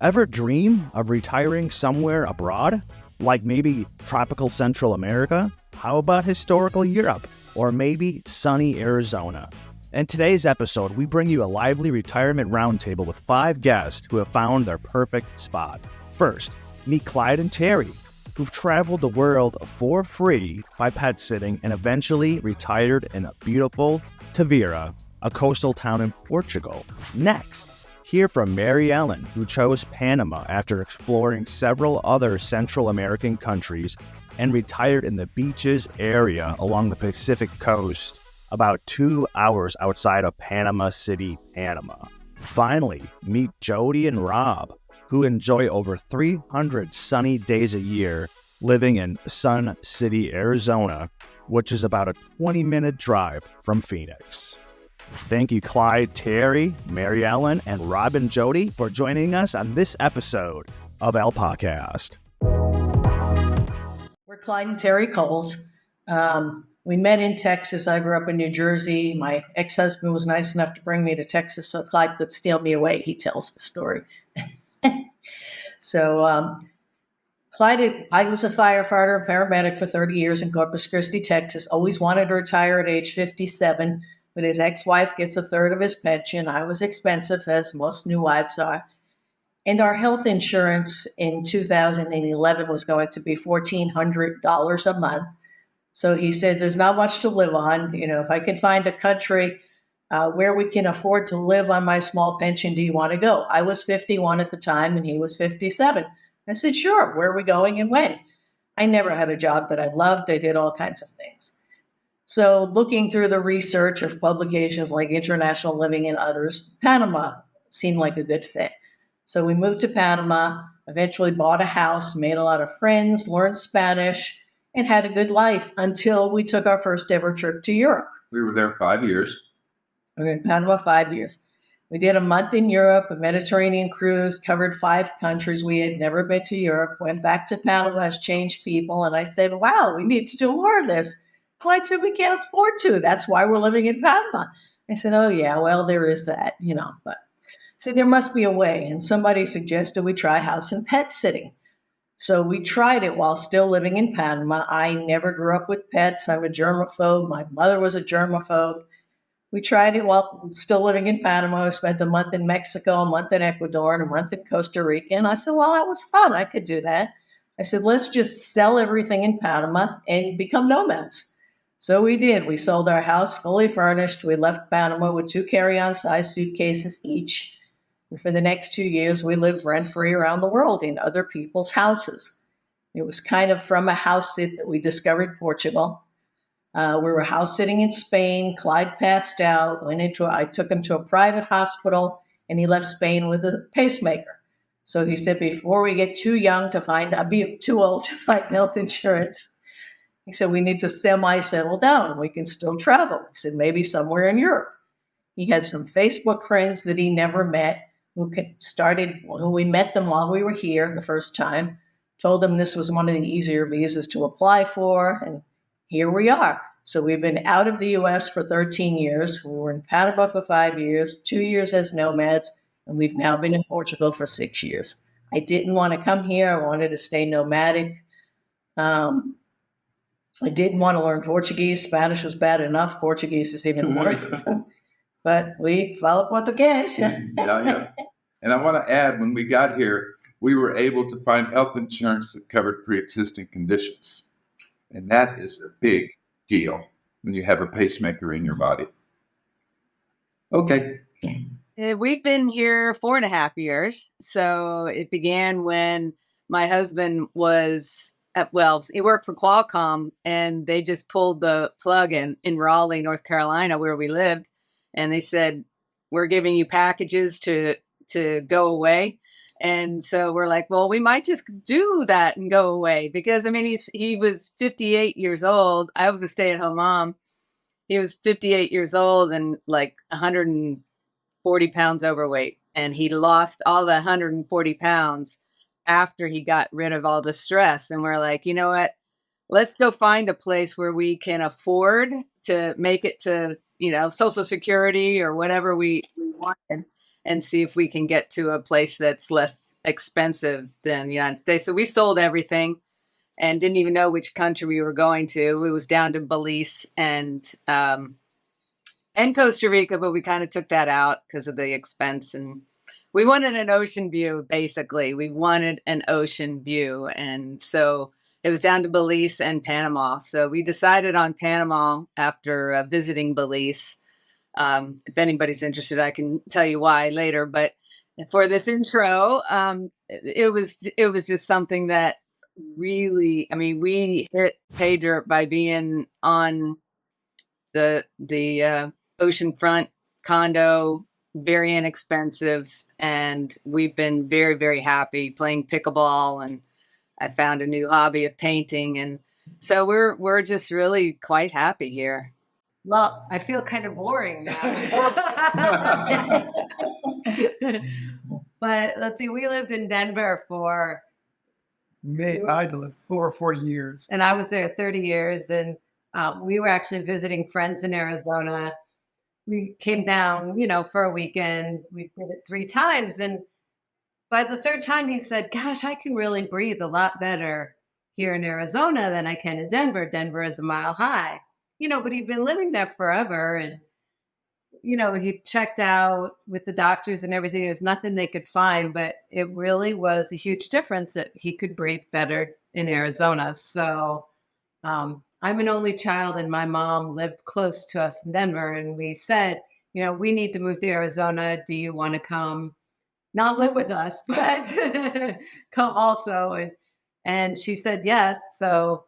Ever dream of retiring somewhere abroad? Like maybe tropical Central America? How about historical Europe? Or maybe sunny Arizona? In today's episode, we bring you a lively retirement roundtable with 5 guests who have found their perfect spot. First, meet Clyde and Terry, who've traveled the world for free by pet sitting and eventually retired in a beautiful Tavira, a coastal town in Portugal. Next, hear from Mary Ellen, who chose Panama after exploring several other Central American countries and retired in the beaches area along the Pacific coast, about 2 hours outside of Panama City, Panama. Finally, meet Jody and Rob, who enjoy over 300 sunny days a year living in Sun City, Arizona, which is about a 20-minute drive from Phoenix. Thank you, Clyde, Terry, Mary Ellen, and Rob and Jody for joining us on this episode of El Podcast. We're Clyde and Terry Coles. We met in Texas. I grew up in New Jersey. My ex-husband was nice enough to bring me to Texas so Clyde could steal me away. He tells the story. So Clyde, I was a firefighter and paramedic for 30 years in Corpus Christi, Texas. Always wanted to retire at age 57, but his ex-wife gets a third of his pension. I was expensive, as most new wives are. And our health insurance in 2011 was going to be $1,400 a month. So he said, there's not much to live on. You know, if I can find a country where we can afford to live on my small pension, do you want to go? I was 51 at the time and he was 57. I said, sure. Where are we going and when? I never had a job that I loved. I did all kinds of things. So looking through the research of publications like International Living and others, Panama seemed like a good fit. So we moved to Panama, eventually bought a house, made a lot of friends, learned Spanish, and had a good life until we took our first ever trip to Europe. We were there 5 years. We were in Panama 5 years. We did a month in Europe, a Mediterranean cruise, covered 5 countries. We had never been to Europe, went back to Panama as changed people. And I said, wow, we need to do more of this. Clyde said, we can't afford to. That's why we're living in Panama. I said, oh, yeah, well, there is that, but see, there must be a way. And somebody suggested we try house and pet sitting. So we tried it while still living in Panama. I never grew up with pets. I'm a germaphobe. My mother was a germaphobe. We tried it while still living in Panama. I spent a month in Mexico, a month in Ecuador, and a month in Costa Rica. And I said, well, that was fun. I could do that. I said, let's just sell everything in Panama and become nomads. So we did. We sold our house fully furnished. We left Panama with 2 carry-on size suitcases each. And for the next 2 years, we lived rent-free around the world in other people's houses. It was kind of from a house sit that we discovered Portugal. We were house sitting in Spain. Clyde passed out, I took him to a private hospital, and he left Spain with a pacemaker. So he said, before we get too old to find health insurance, he said, we need to semi-settle down. We can still travel. He said, maybe somewhere in Europe. He had some Facebook friends that he never met who we met them while we were here the first time, told them this was one of the easier visas to apply for, and here we are. So we've been out of the U.S. for 13 years. We were in Panama for 5 years, 2 years as nomads, and we've now been in Portugal for 6 years. I didn't want to come here. I wanted to stay nomadic. I didn't want to learn Portuguese. Spanish was bad enough. Portuguese is even more. But we follow Portuguese. Yeah. And I want to add, when we got here, we were able to find health insurance that covered pre-existing conditions. And that is a big deal when you have a pacemaker in your body. Okay. We've been here 4.5 years. So it began when my husband he worked for Qualcomm, and they just pulled the plug in Raleigh, North Carolina, where we lived. And they said, we're giving you packages to go away. And so we're like, well, we might just do that and go away. Because, he was 58 years old. I was a stay-at-home mom. He was 58 years old and like 140 pounds overweight. And he lost all the 140 pounds after he got rid of all the stress. And we're like, you know what? Let's go find a place where we can afford to make it to, Social Security or whatever we wanted. and see if we can get to a place that's less expensive than the United States. So we sold everything and didn't even know which country we were going to. It was down to Belize and Costa Rica, but we kind of took that out because of the expense. And we wanted an ocean view, basically. We wanted an ocean view. And so it was down to Belize and Panama. So we decided on Panama after visiting Belize. If anybody's interested, I can tell you why later. But for this intro, it was just something that really, I mean, we hit pay dirt by being on the oceanfront condo, very inexpensive, and we've been very, very happy playing pickleball, and I found a new hobby of painting, and so we're just really quite happy here. Well, I feel kind of boring now. But let's see, we lived in Denver for I lived over 40 years. and I was there 30 years, and we were actually visiting friends in Arizona. We came down, for a weekend. We did it 3 times. And by the 3rd time, he said, gosh, I can really breathe a lot better here in Arizona than I can in Denver. Denver is a mile high, but he'd been living there forever. And, he checked out with the doctors and everything. There was nothing they could find, but it really was a huge difference that he could breathe better in Arizona. So, I'm an only child, and my mom lived close to us in Denver. And we said, we need to move to Arizona. Do you want to come? Not live with us, but come also. And she said yes. So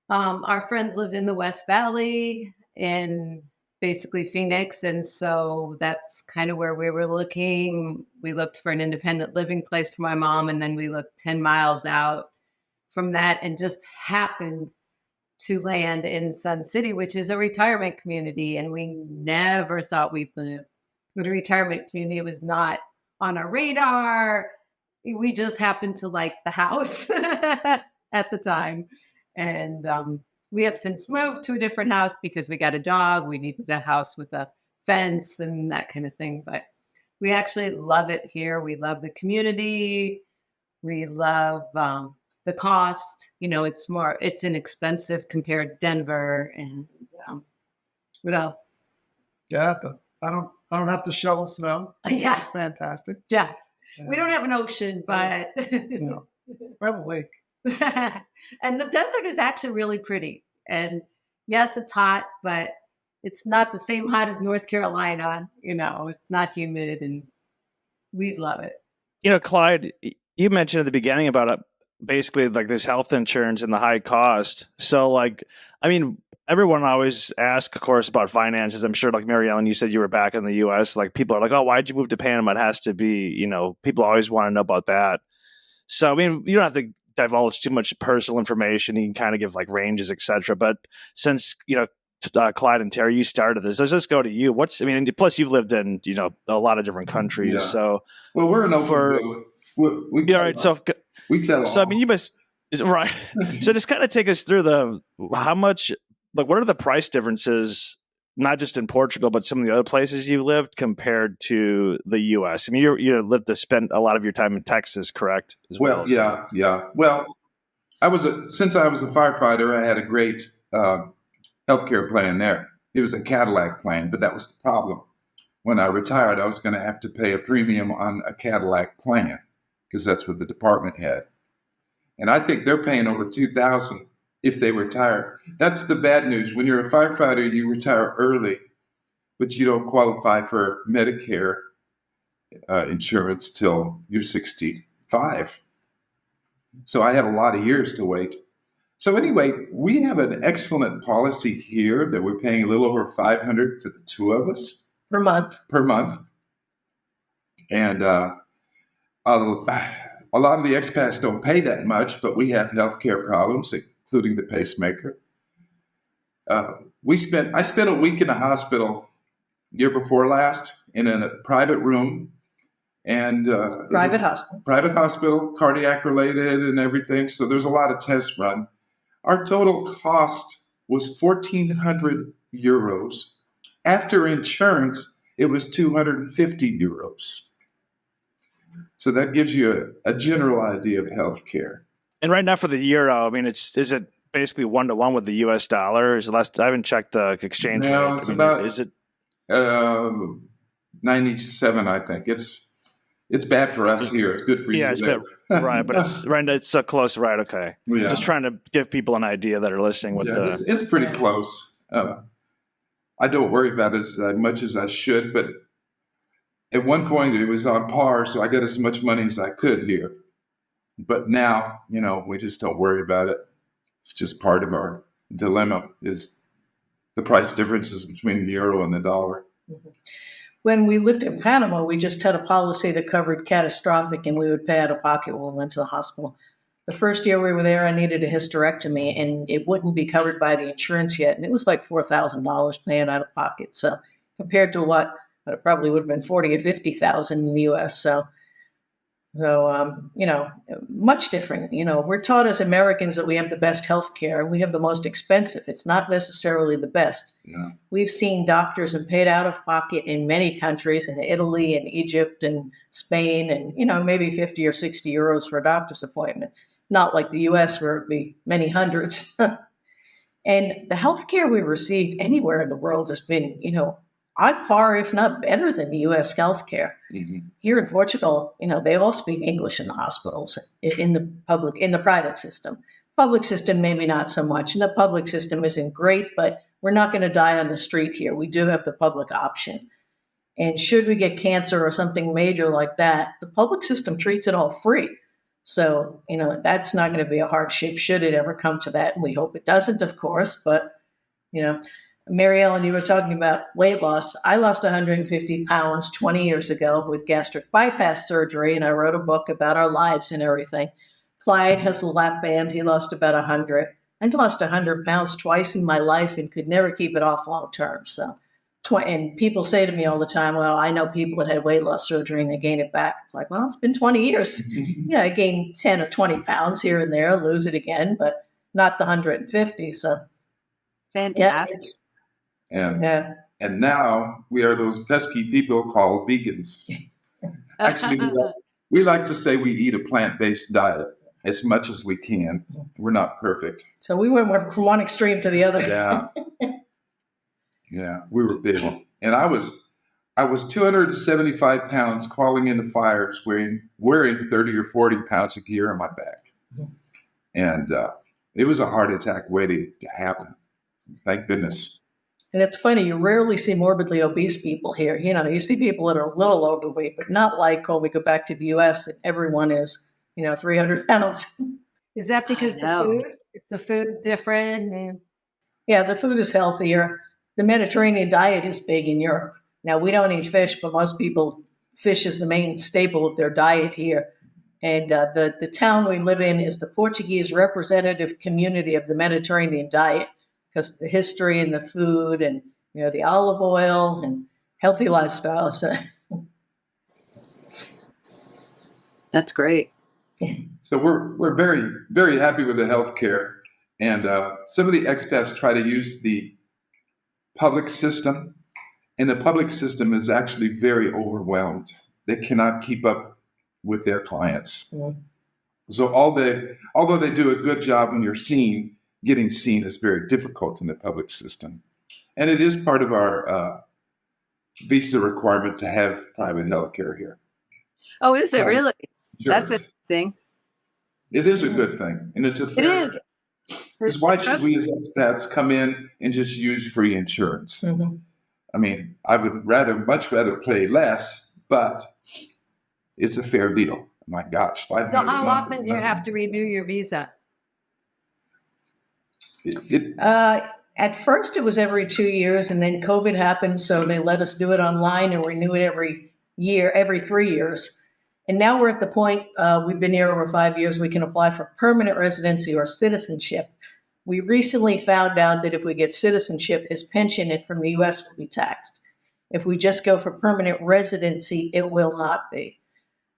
our friends lived in the West Valley in basically Phoenix. And so that's kind of where we were looking. We looked for an independent living place for my mom. And then we looked 10 miles out from that and just happened to land in Sun City, which is a retirement community. And we never thought we'd live in a retirement community. It was not on our radar. We just happened to like the house at the time. And we have since moved to a different house because we got a dog. We needed a house with a fence and that kind of thing. But we actually love it here. We love the community. We love the cost. It's inexpensive compared to Denver. And what else? Yeah, I don't have to shovel snow. Yeah. It's fantastic. Yeah. We don't have an ocean, but We have a lake. and the desert is actually really pretty. And yes, it's hot, but it's not the same hot as North Carolina. It's not humid, and we love it. Clyde, you mentioned at the beginning about basically like this health insurance and the high cost. So everyone always asks, of course, about finances. I'm sure, like Mary Ellen, you said you were back in the U.S. Like people are like, oh, why'd you move to Panama? It has to be, people always want to know about that. So, you don't have to divulge too much personal information. You can kind of give like ranges, etc. But since, Clyde and Terry, you started this, let's just go to you. Plus you've lived in, a lot of different countries. Yeah. So, well, we're an open all right. So, we tell so, you must, right. So just kind of take us through how much, like, what are the price differences, not just in Portugal, but some of the other places you lived compared to the U.S.? You spent a lot of your time in Texas, correct? Well, yeah. Well, since I was a firefighter, I had a great healthcare plan there. It was a Cadillac plan, but that was the problem. When I retired, I was going to have to pay a premium on a Cadillac plan because that's what the department had. And I think they're paying over $2,000 if they retire. That's the bad news. When you're a firefighter, you retire early, but you don't qualify for Medicare insurance till you're 65. So I had a lot of years to wait. So anyway, we have an excellent policy here that we're paying a little over $500 for the 2 of us Per month. And a lot of the expats don't pay that much, but we have healthcare problems, including the pacemaker. I spent a week in a hospital year before last in a private room, and Private hospital, cardiac related and everything. So there's a lot of tests run. Our total cost was 1,400 euros. After insurance, it was 250 euros. So that gives you a general idea of healthcare. And right now for the euro, I mean, is it basically 1-to-1 with the U.S. dollar? Is it less? I haven't checked the exchange rate. No, it's about. Is it 97? I think it's bad for us here. It's good for you. Yeah, it's bad, right, but it's close, right? Okay, yeah. Just trying to give people an idea that are listening. With it's pretty close. I don't worry about it as much as I should, but at one point it was on par, so I got as much money as I could here. But now, we just don't worry about it. It's just part of our dilemma is the price differences between the euro and the dollar. When we lived in Panama, we just had a policy that covered catastrophic, and we would pay out of pocket when we went to the hospital. The first year we were there, I needed a hysterectomy, and it wouldn't be covered by the insurance yet. And it was like $4,000 paying out of pocket. So compared to what it probably would have been 40 or 50,000 in the U.S. So much different. We're taught as Americans that we have the best health care and we have the most expensive. It's not necessarily the best. Yeah. We've seen doctors and paid out of pocket in many countries, in Italy and Egypt and Spain, and, maybe 50 or 60 euros for a doctor's appointment. Not like the U.S. where it'd be many hundreds. And the health care we've received anywhere in the world has been, on par, if not better than the U.S. healthcare. Mm-hmm. Here in Portugal, they all speak English in the hospitals, in the private system. Public system, maybe not so much. And the public system isn't great, but we're not going to die on the street here. We do have the public option. And should we get cancer or something major like that, the public system treats it all free. So, that's not going to be a hardship should it ever come to that. And we hope it doesn't, of course. But, Mary Ellen, you were talking about weight loss. I lost 150 pounds 20 years ago with gastric bypass surgery, and I wrote a book about our lives and everything. Clyde has a lap band. He lost about 100. I lost 100 pounds twice in my life and could never keep it off long term. So, and people say to me all the time, well, I know people that had weight loss surgery and they gain it back. It's like, well, it's been 20 years. I gain 10 or 20 pounds here and there, lose it again, but not the 150. So fantastic. And now we are those pesky people called vegans. Actually, we like to say we eat a plant-based diet as much as we can. We're not perfect. So we went from one extreme to the other. Yeah. Yeah, we were big. And I was 275 pounds crawling into fires wearing 30 or 40 pounds of gear on my back. And it was a heart attack waiting to happen. Thank goodness. And it's funny, you rarely see morbidly obese people here. You see people that are a little overweight, but not like when we go back to the U.S. that everyone is, 300 pounds. Is that because the food? Is the food different? Yeah, the food is healthier. The Mediterranean diet is big in Europe. Now, we don't eat fish, but most people, fish is the main staple of their diet here. And the town we live in is the Portuguese representative community of the Mediterranean diet, because the history and the food and, the olive oil and healthy lifestyle. So. That's great. So we're very, very happy with the healthcare. And some of the expats try to use the public system, and the public system is actually very overwhelmed. They cannot keep up with their clients. Mm-hmm. So although they do a good job when you're seen, getting seen is very difficult in the public system. And it is part of our visa requirement to have private health care here. Oh, is it really? Sure. That's interesting. It is a good thing. And it's a fair It is. Because why should we as expats come in and just use free insurance? Mm-hmm. I mean, I would much rather pay less, but it's a fair deal. My gosh, $500. So how often do you have to renew your visa? At first, it was every 2 years, and then COVID happened, so they let us do it online and renew it every 3 years. And now we're at the point, we've been here over 5 years, we can apply for permanent residency or citizenship. We recently found out that if we get citizenship, his pension from the U.S. will be taxed. If we just go for permanent residency, it will not be.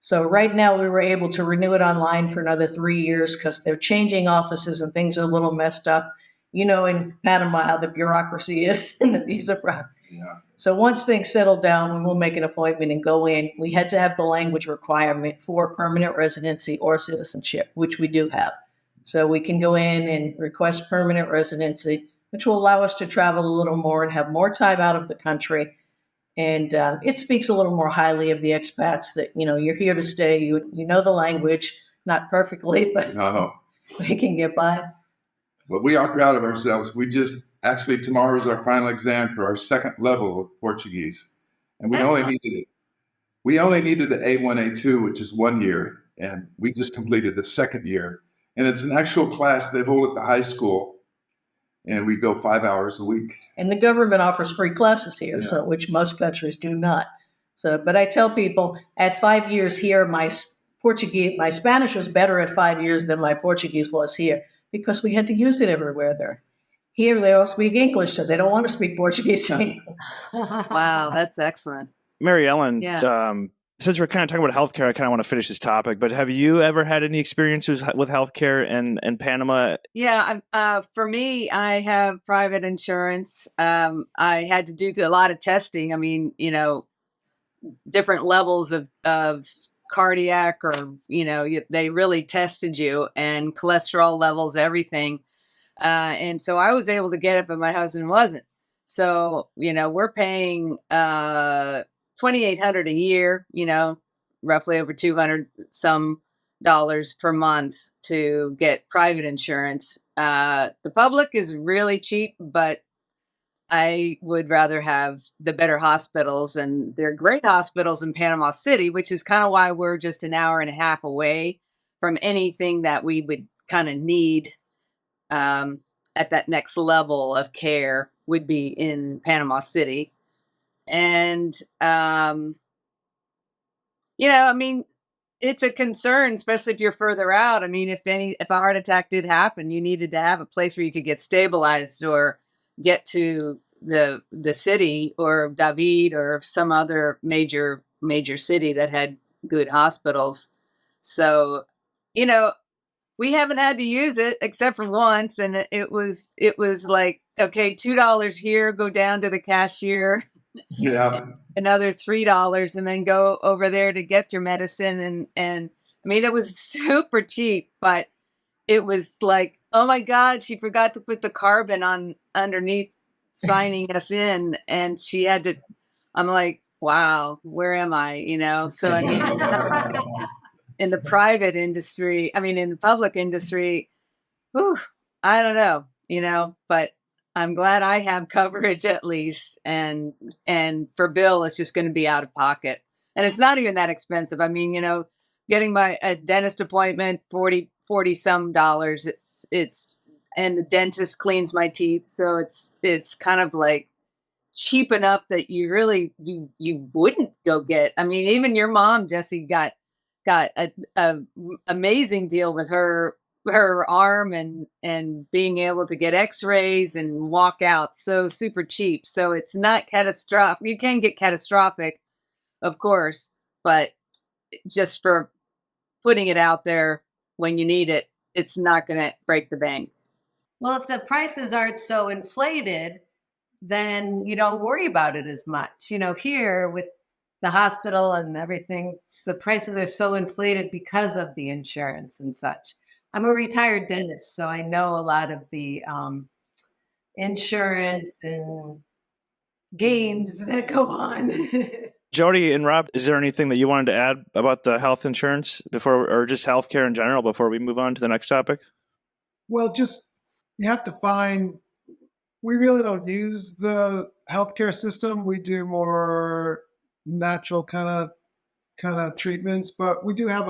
So right now we were able to renew it online for another 3 years because they're changing offices and things are a little messed up. In Panama, how the bureaucracy is and the visa process. Yeah. So once things settle down, we will make an appointment and go in. We had to have the language requirement for permanent residency or citizenship, which we do have. So we can go in and request permanent residency, which will allow us to travel a little more and have more time out of the country. And it speaks a little more highly of the expats that, you're here to stay. You know the language, not perfectly, but No. we can get by. But we are proud of ourselves. We just actually tomorrow is our final exam for our second level of Portuguese, and we only needed the A1 A2, which is 1 year, and we just completed the second year. And it's an actual class they hold at the high school, and we go 5 hours a week. And the government offers free classes here, Yeah. so which most countries do not. So, but I tell people at 5 years here, my Spanish was better at 5 years than my Portuguese was here because we had to use it everywhere there. Here, they all speak English, so they don't want to speak Portuguese anymore. Wow, that's excellent. Mary Ellen, Yeah. Since we're kind of talking about healthcare, I kind of want to finish this topic, but have you ever had any experiences with healthcare in Panama? Yeah, for me, I have private insurance. I had to do a lot of testing. I mean, different levels of cardiac or, they really tested you and cholesterol levels, everything. And so I was able to get it, but my husband wasn't. So, we're paying $2,800 a year, roughly over 200 some dollars per month to get private insurance. The public is really cheap, but I would rather have the better hospitals, and they're great hospitals in Panama City, which is kind of why we're just an hour and a half away from anything that we would kind of need at that next level of care would be in Panama City. And, I mean, it's a concern, especially if you're further out. I mean, if a heart attack did happen, you needed to have a place where you could get stabilized or get to the city or David or some other major city that had good hospitals. So, we haven't had to use it except for once, and it was like, okay, $2 here, go down to the cashier. Yeah. Another $3, and then go over there to get your medicine. And I mean, it was super cheap, but it was like, oh my God, she forgot to put the carbon on underneath signing us in, and she had to. I'm like, wow, where am I? So I mean. In the private industry, in the public industry, I don't know, but I'm glad I have coverage at least. And for Bill, it's just going to be out of pocket. And it's not even that expensive. I mean, getting a dentist appointment, 40 some dollars. And the dentist cleans my teeth. So it's kind of like cheap enough that you really, you wouldn't go get. I mean, even your mom, Jesse, got a amazing deal with her arm and being able to get x-rays and walk out so super cheap. So it's not catastrophic. You can get catastrophic, of course, but just for putting it out there when you need it, it's not going to break the bank. Well, if the prices aren't so inflated, then you don't worry about it as much. Here with the hospital and everything, the prices are so inflated because of the insurance and such. I'm a retired dentist, so I know a lot of the insurance and games that go on. Jody and Rob, is there anything that you wanted to add about the health insurance or just healthcare in general before we move on to the next topic? Well, just you have to find. We really don't use the healthcare system. We do more natural kind of treatments, but we do have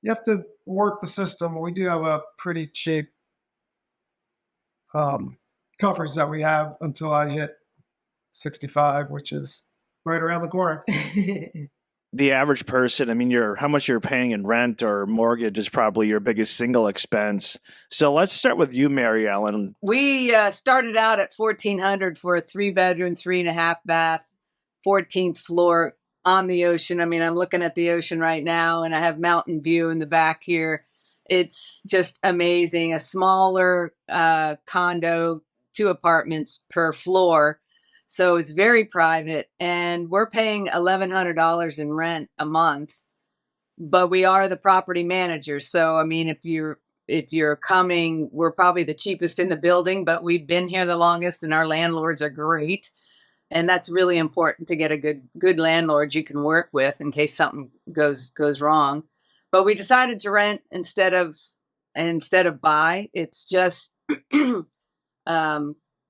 you have to work the system. We do have a pretty cheap coverage that we have until I hit 65, which is right around the corner. The average person, how much you're paying in rent or mortgage is probably your biggest single expense. So let's start with you, Mary Ellen. We started out at $1,400 for a 3-bedroom, 3.5 bath, 14th floor on the ocean. I'm looking at the ocean right now, and I have mountain view in the back here. It's just amazing. A smaller condo, 2 apartments per floor. So it's very private, and we're paying $1,100 in rent a month, but we are the property manager. So, I mean, if you're coming, we're probably the cheapest in the building, but we've been here the longest and our landlords are great. And that's really important to get a good landlord you can work with in case something goes wrong. But we decided to rent instead of buy. It's just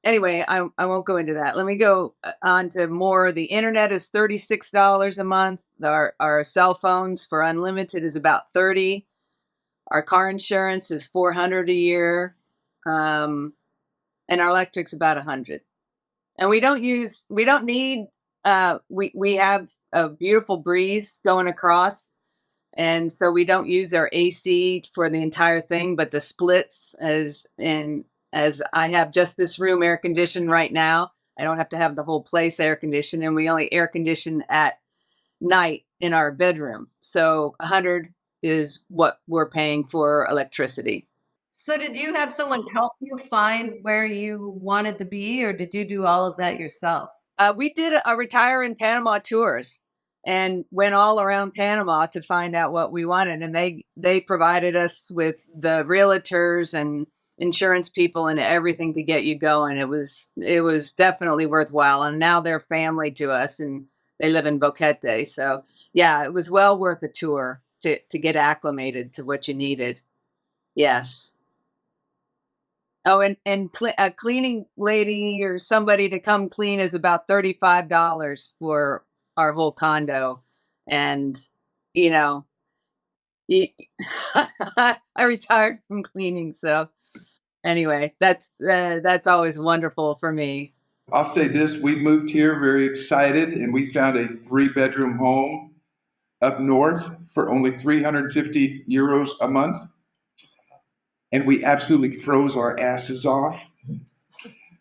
anyway, I won't go into that. Let me go on to more. The internet is $36 a month. Our cell phones for unlimited is about $30. Our car insurance is $400 a year, and our electric's about $100. And we don't need. We have a beautiful breeze going across, and so we don't use our AC for the entire thing. But the splits, as I have just this room air conditioned right now, I don't have to have the whole place air conditioned, and we only air condition at night in our bedroom. So $100 is what we're paying for electricity. So did you have someone help you find where you wanted to be, or did you do all of that yourself? We did a retire in Panama tours and went all around Panama to find out what we wanted. And they provided us with the realtors and insurance people and everything to get you going. It was definitely worthwhile. And now they're family to us, and they live in Boquete. So yeah, it was well worth a tour to get acclimated to what you needed. Yes. Oh, and a cleaning lady or somebody to come clean is about $35 for our whole condo. And, you know, I retired from cleaning. So anyway, that's always wonderful for me. I'll say this, we moved here very excited, and we found a 3-bedroom home up north for only 350 euros a month. And we absolutely froze our asses off.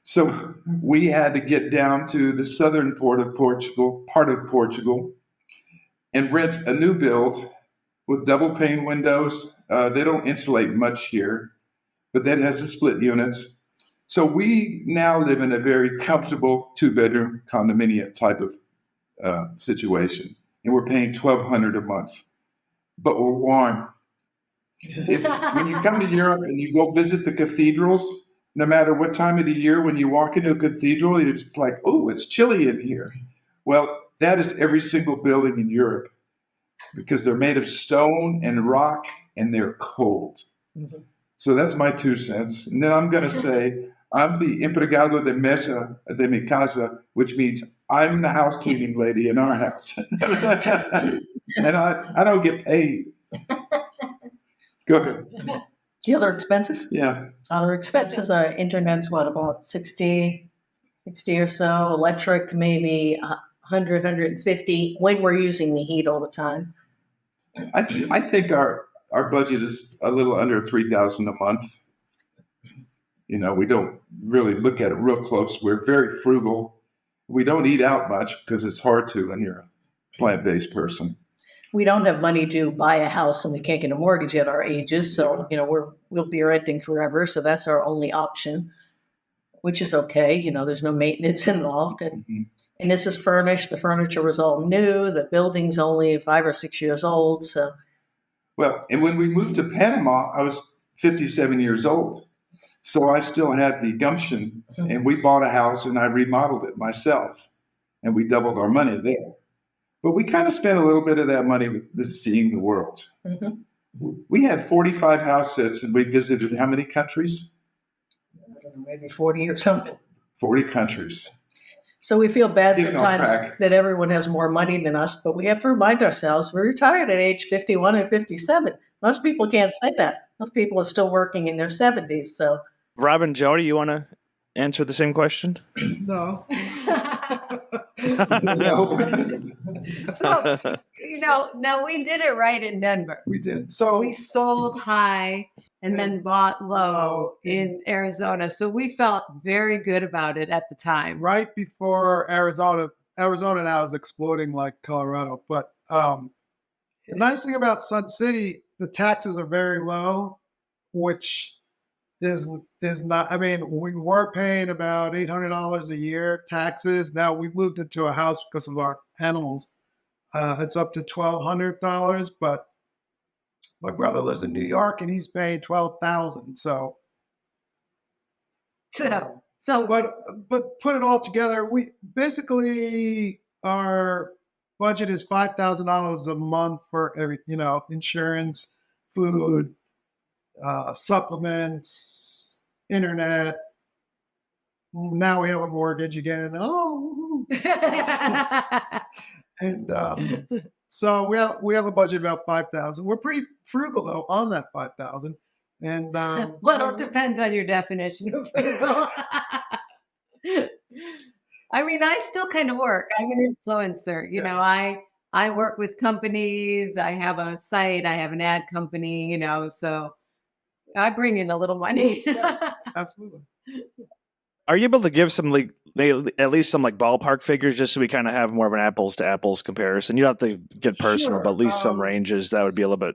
So we had to get down to the southern part of Portugal, and rent a new build with double pane windows. They don't insulate much here, but that has the split units. So we now live in a very comfortable 2-bedroom condominium type of situation. And we're paying $1,200 a month, but we're warm. When you come to Europe and you go visit the cathedrals, no matter what time of the year, when you walk into a cathedral, you're just like, oh, it's chilly in here. Well, that is every single building in Europe, because they're made of stone and rock and they're cold. Mm-hmm. So that's my 2 cents. And then I'm going to say, I'm the empregado de mesa de mi casa, which means I'm the house cleaning lady in our house. And I don't get paid. Go ahead. The other expenses? Yeah. Other expenses are internet's about 60 or so. Electric, maybe 100, 150 when we're using the heat all the time. I think our budget is a little under $3,000 a month. You know, we don't really look at it real close. We're very frugal. We don't eat out much because it's hard to when you're a plant-based person. We don't have money to buy a house, and we can't get a mortgage at our ages. So, you know, we'll be renting forever. So that's our only option, which is okay. You know, there's no maintenance involved. And this is furnished. The furniture was all new. The building's only 5 or 6 years old. So, well, and when we moved to Panama, I was 57 years old. So I still had the gumption, and we bought a house and I remodeled it myself, and we doubled our money there. But we kind of spent a little bit of that money seeing the world. Mm-hmm. We had 45 house sits, and we visited how many countries? I don't know, maybe 40 or something. 40 countries. So we feel bad sometimes that everyone has more money than us, but we have to remind ourselves we're retired at age 51 and 57. Most people can't say that. Most people are still working in their 70s. So, Robin, Jody, you want to answer the same question? No. So, now we did it right in Denver. We did. So we sold high and then bought low in Arizona. So we felt very good about it at the time. Right before Arizona now is exploding like Colorado. But the nice thing about Sun City, the taxes are very low, which is not. I mean, we were paying about $800 a year taxes. Now we moved into a house because of our animals. It's up to $1,200, but my brother lives in New York and he's paying $12,000. So, but put it all together, we basically our budget is $5,000 a month for every, insurance, food, supplements, internet. Now we have a mortgage again. Oh, and so we have a budget of about $5,000. We're pretty frugal though on that $5,000. And well, it depends on your definition of frugal. I mean, I still kind of work. I'm an influencer. I work with companies. I have a site. I have an ad company. So I bring in a little money. Yeah, absolutely. Are you able to give some at least some ballpark figures, just so we kind of have more of an apples to apples comparison? You don't have to get personal, Sure. but at least some ranges that would be a little bit.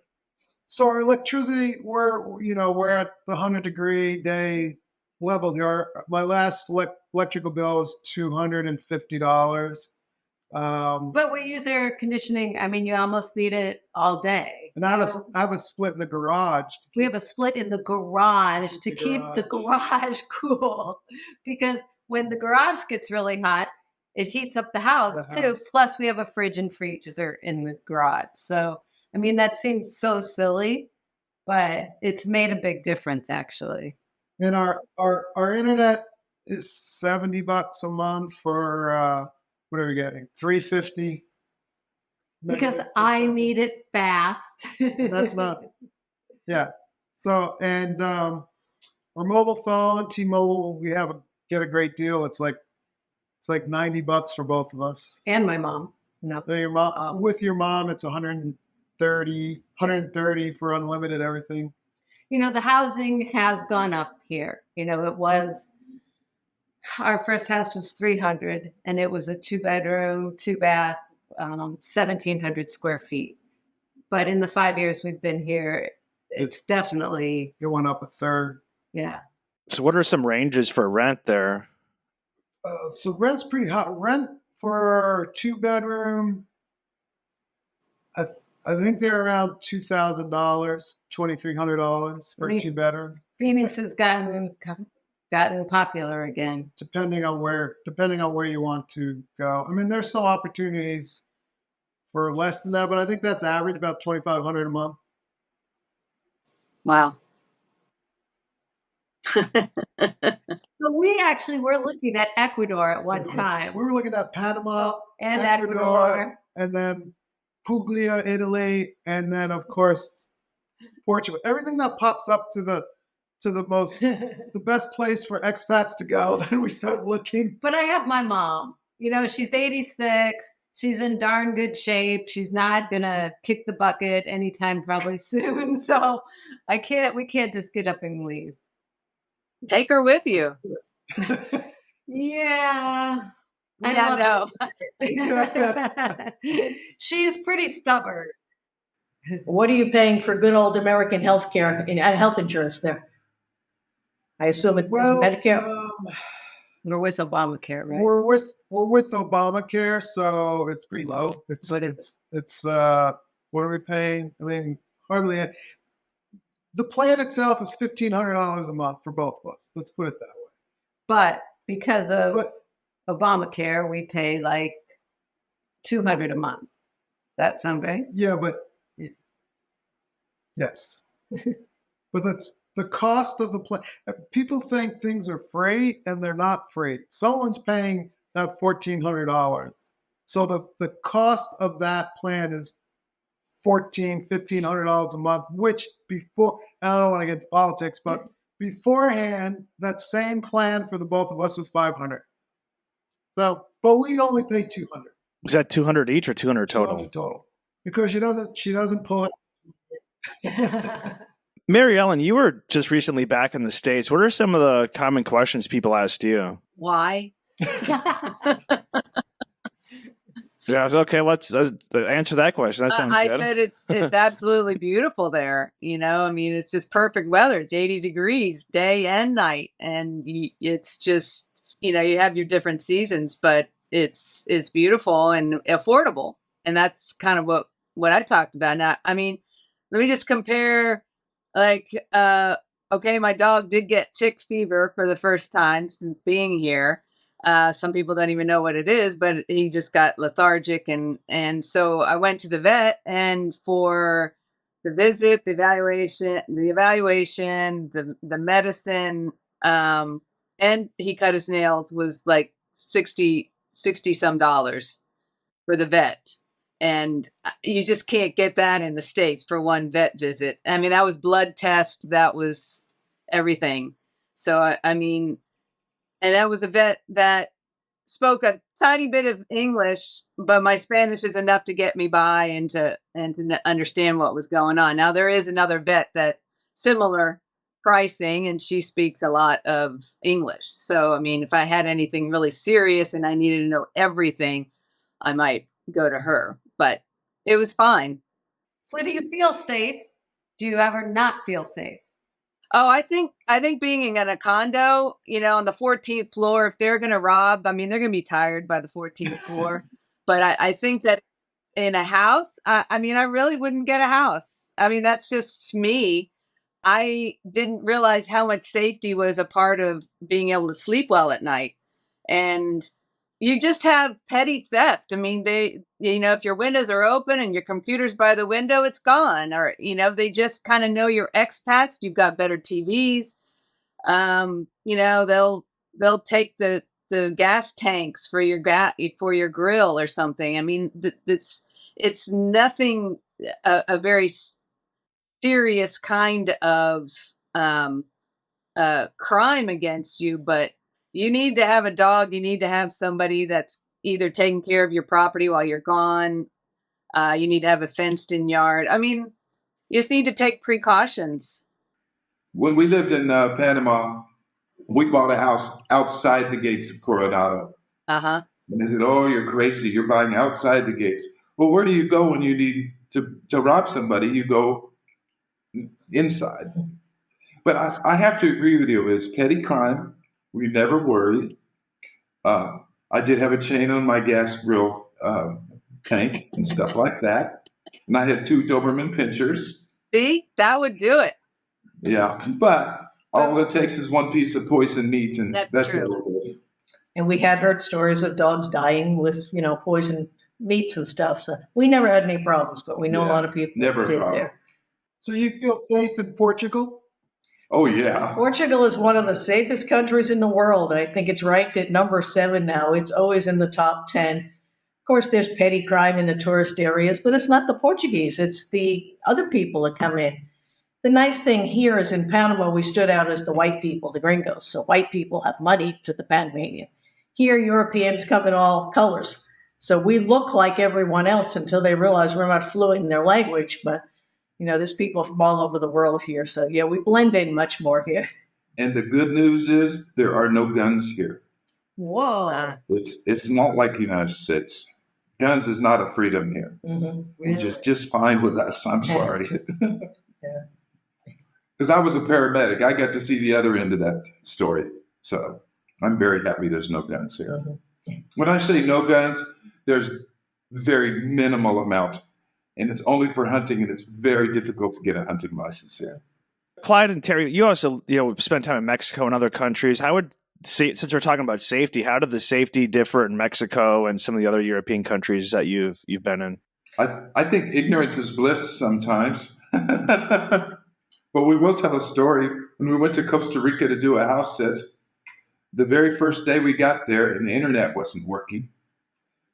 So our electricity, we're at the 100-degree day level here. My last electrical bill was $250. But we use air conditioning. I mean, you almost need it all day. And I have a split in the garage. We have a split in the garage to keep the garage cool, because when the garage gets really hot, it heats up the house too. Plus, we have a fridge and freezer in the garage. So, I mean, that seems so silly, but it's made a big difference actually. And our internet is $70 a month for what are we getting? $350. Because I need it fast. That's not. Yeah. So and our mobile phone, T-Mobile, we get a great deal. It's like $90 for both of us. And my mom. No. So your mom, with your mom, it's $130 for unlimited everything. The housing has gone up here. It was, our first house was $300, and it was a 2-bedroom, 2-bath, 1,700 square feet. But in the 5 years we've been here, it's definitely, it went up a third. Yeah. So what are some ranges for rent there? So rent's pretty hot. Rent for a 2-bedroom, I think they're around $2,000, $2,300 for a 2-bedroom. Phoenix has gotten popular again. Depending on where you want to go. I mean, there's some opportunities for less than that, but I think that's average, about $2,500 a month. Wow. So we actually were looking at Ecuador at one time. We were looking at Panama and Ecuador, and then Puglia, Italy, and then of course Portugal. Everything that pops up to the best place for expats to go. Then we start looking. But I have my mom. She's 86. She's in darn good shape. She's not gonna kick the bucket anytime probably soon. So we can't just get up and leave. Take her with you. Yeah. I know. She's pretty stubborn. What are you paying for good old American healthcare and health insurance there? I assume it's Medicare. We're with Obamacare, right? We're with Obamacare, so it's pretty low. It's what are we paying? I mean, hardly. The plan itself is $1,500 a month for both of us. Let's put it that way. But because of Obamacare, we pay like $200 a month. Does that sound right? Yeah, but yes. But that's the cost of the plan. People think things are free, and they're not free. Someone's paying that $1,400. So the cost of that plan is $1,500 a month, which before, I don't want to get into politics, but beforehand, that same plan for the both of us was $500. So, but we only pay $200. Is that $200 each or $200 total? $200 total. Because she doesn't pull it. Mary Ellen, you were just recently back in the States. What are some of the common questions people asked you? Why? Yeah. Okay. Let's answer that question. That sounds I good. said it's absolutely beautiful there. I mean, it's just perfect weather. It's 80 degrees day and night, and it's just you have your different seasons, but it's beautiful and affordable, and that's kind of what I talked about. Now, I mean, let me just compare. Like, okay, my dog did get tick fever for the first time since being here. Some people don't even know what it is, but he just got lethargic, and so I went to the vet, and for the visit, the evaluation, the medicine, and he cut his nails was like 60 some dollars for the vet. And you just can't get that in the States for one vet visit. I mean, that was blood test, that was everything. So I mean, and that was a vet that spoke a tiny bit of English, but my Spanish is enough to get me by and to understand what was going on. Now there is another vet that similar pricing, and she speaks a lot of English. So I mean, if I had anything really serious and I needed to know everything, I might go to her. But it was fine. So do you feel safe? Do you ever not feel safe? Oh, I think being in a condo, on the 14th floor, if they're going to rob, I mean, they're going to be tired by the 14th floor. But I think that in a house, I mean, I really wouldn't get a house. I mean, that's just me. I didn't realize how much safety was a part of being able to sleep well at night. And you just have petty theft. I mean, if your windows are open and your computer's by the window, it's gone. Or, they just kind of know you're expats. You've got better TVs. They'll take the gas tanks for your grill or something. I mean, it's nothing, a very serious kind of crime against you, but you need to have a dog. You need to have somebody that's either taking care of your property while you're gone. You need to have a fenced-in yard. I mean, you just need to take precautions. When we lived in Panama, we bought a house outside the gates of Coronado. Uh-huh. And they said, "Oh, you're crazy. You're buying outside the gates." Well, where do you go when you need to rob somebody? You go inside. But I have to agree with you. It's petty crime. We never worried. I did have a chain on my gas grill tank and stuff like that. And I had 2 Doberman pinchers. See, that would do it. Yeah, but all it takes is one piece of poison meat, and that's true. It. And we had heard stories of dogs dying with, poison meats and stuff. So we never had any problems, but we know a lot of people never did there. So you feel safe in Portugal? Oh, yeah. Portugal is one of the safest countries in the world. I think it's ranked at number 7 now. It's always in the top 10. Of course, there's petty crime in the tourist areas, but it's not the Portuguese. It's the other people that come in. The nice thing here is in Panama, we stood out as the white people, the gringos. So white people have money to the Panamanian. Here, Europeans come in all colors. So we look like everyone else until they realize we're not fluent in their language, but there's people from all over the world here. So, yeah, we blend in much more here. And the good news is there are no guns here. Whoa. It's not like the United States. Guns is not a freedom here. Mm-hmm. Really? Just fine with us. I'm sorry. Yeah. Because I was a paramedic. I got to see the other end of that story. So I'm very happy there's no guns here. Mm-hmm. When I say no guns, there's very minimal amount. And it's only for hunting, and it's very difficult to get a hunting license here. Clyde and Terry, you also spent time in Mexico and other countries. Since we're talking about safety, how did the safety differ in Mexico and some of the other European countries that you've been in? I think ignorance is bliss sometimes. But we will tell a story. When we went to Costa Rica to do a house sit, the very first day we got there, and the internet wasn't working.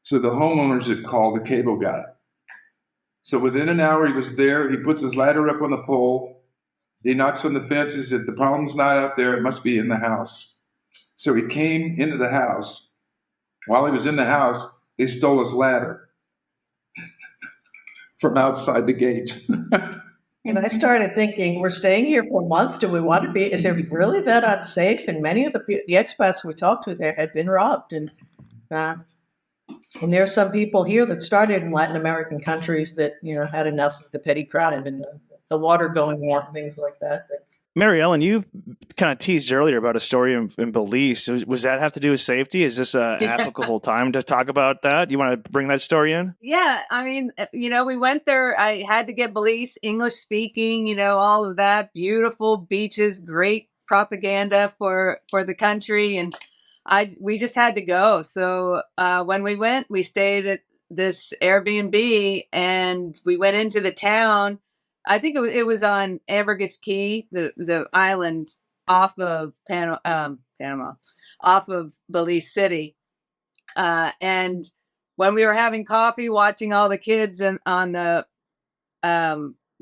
So the homeowners had called the cable guy. So within an hour, he was there. He puts his ladder up on the pole. He knocks on the fence. He said, "The problem's not out there. It must be in the house." So he came into the house. While he was in the house, they stole his ladder from outside the gate. And I started thinking, we're staying here for a month. Do we want to be? Is it really that unsafe? And many of the expats we talked to there had been robbed. And And there are some people here that started in Latin American countries that, had enough of the petty crime and the water going on, things like that. Mary Ellen, you kind of teased earlier about a story in Belize. Was that have to do with safety? Is this an applicable time to talk about that? You want to bring that story in? Yeah. I mean, we went there. I had to get Belize, English speaking, all of that. Beautiful beaches, great propaganda for the country. And we just had to go. So when we went, we stayed at this Airbnb and we went into the town. I think it was on Ambergris Key, the island off of Panama, off of Belize City. And when we were having coffee, watching all the kids on the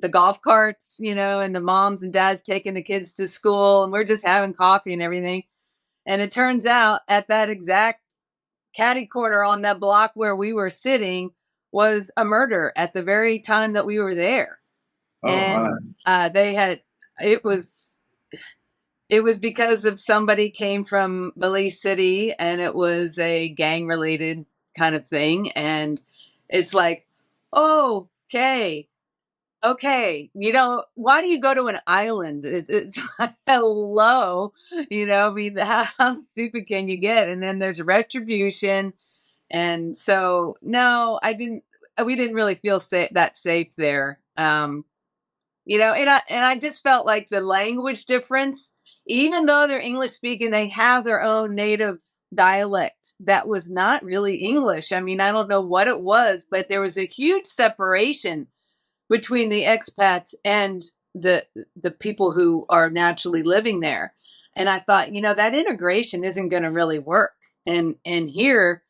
golf carts, and the moms and dads taking the kids to school, and we're just having coffee and everything. And it turns out at that exact catty corner on that block where we were sitting was a murder at the very time that we were there. Oh, and it was because of somebody came from Belize City and it was a gang related kind of thing. And it's like, okay. Why do you go to an island? It's like, hello, I mean, how stupid can you get? And then there's retribution. And so, no, we didn't really feel that safe there. And I just felt like the language difference, even though they're English speaking, they have their own native dialect that was not really English. I mean, I don't know what it was, but there was a huge separation between the expats and the people who are naturally living there. And I thought, that integration isn't going to really work. And here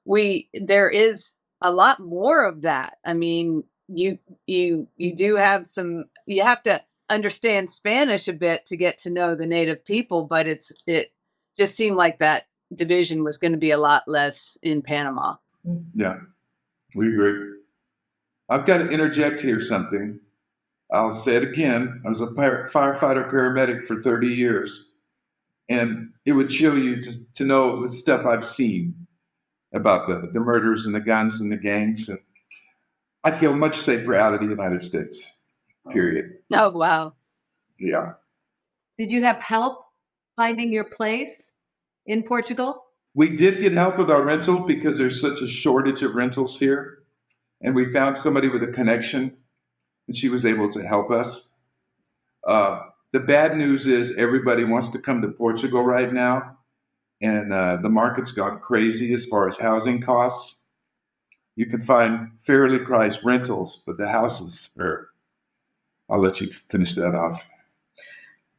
there is a lot more of that. I mean, you do have you have to understand Spanish a bit to get to know the native people, but it just seemed like that division was going to be a lot less in Panama. Yeah, we agree. I've got to interject here something. I'll say it again. I was a firefighter paramedic for 30 years, and it would chill you to know the stuff I've seen about the murders and the guns and the gangs. And I feel much safer out of the United States, period. Oh, wow. Yeah. Did you have help finding your place in Portugal? We did get help with our rental because there's such a shortage of rentals here. And we found somebody with a connection, and she was able to help us. The bad news is everybody wants to come to Portugal right now, and the market's gone crazy as far as housing costs. You can find fairly priced rentals, but the houses are... I'll let you finish that off.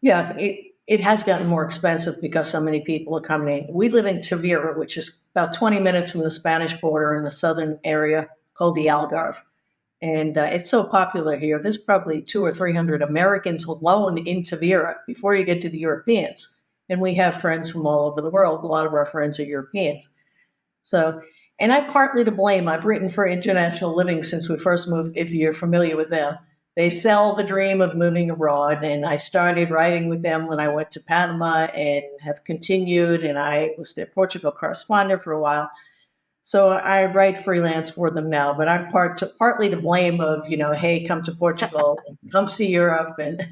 Yeah, it has gotten more expensive because so many people are coming in. We live in Tavira, which is about 20 minutes from the Spanish border in the southern area called the Algarve. And it's so popular here. There's probably 200 or 300 Americans alone in Tavira before you get to the Europeans. And we have friends from all over the world. A lot of our friends are Europeans. So, and I'm partly to blame. I've written for International Living since we first moved, if you're familiar with them. They sell the dream of moving abroad. And I started writing with them when I went to Panama and have continued. And I was their Portugal correspondent for a while. So I write freelance for them now, but I'm partly to blame of, hey, come to Portugal, come see Europe. And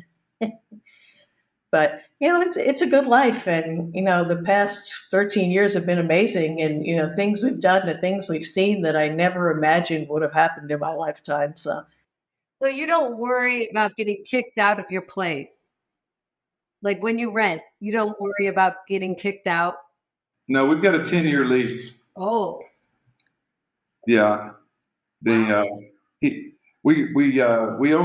but, it's a good life. And, the past 13 years have been amazing. And, things we've done, the things we've seen that I never imagined would have happened in my lifetime. So you don't worry about getting kicked out of your place. Like when you rent, you don't worry about getting kicked out. No, we've got a 10-year lease. Oh. Yeah, we only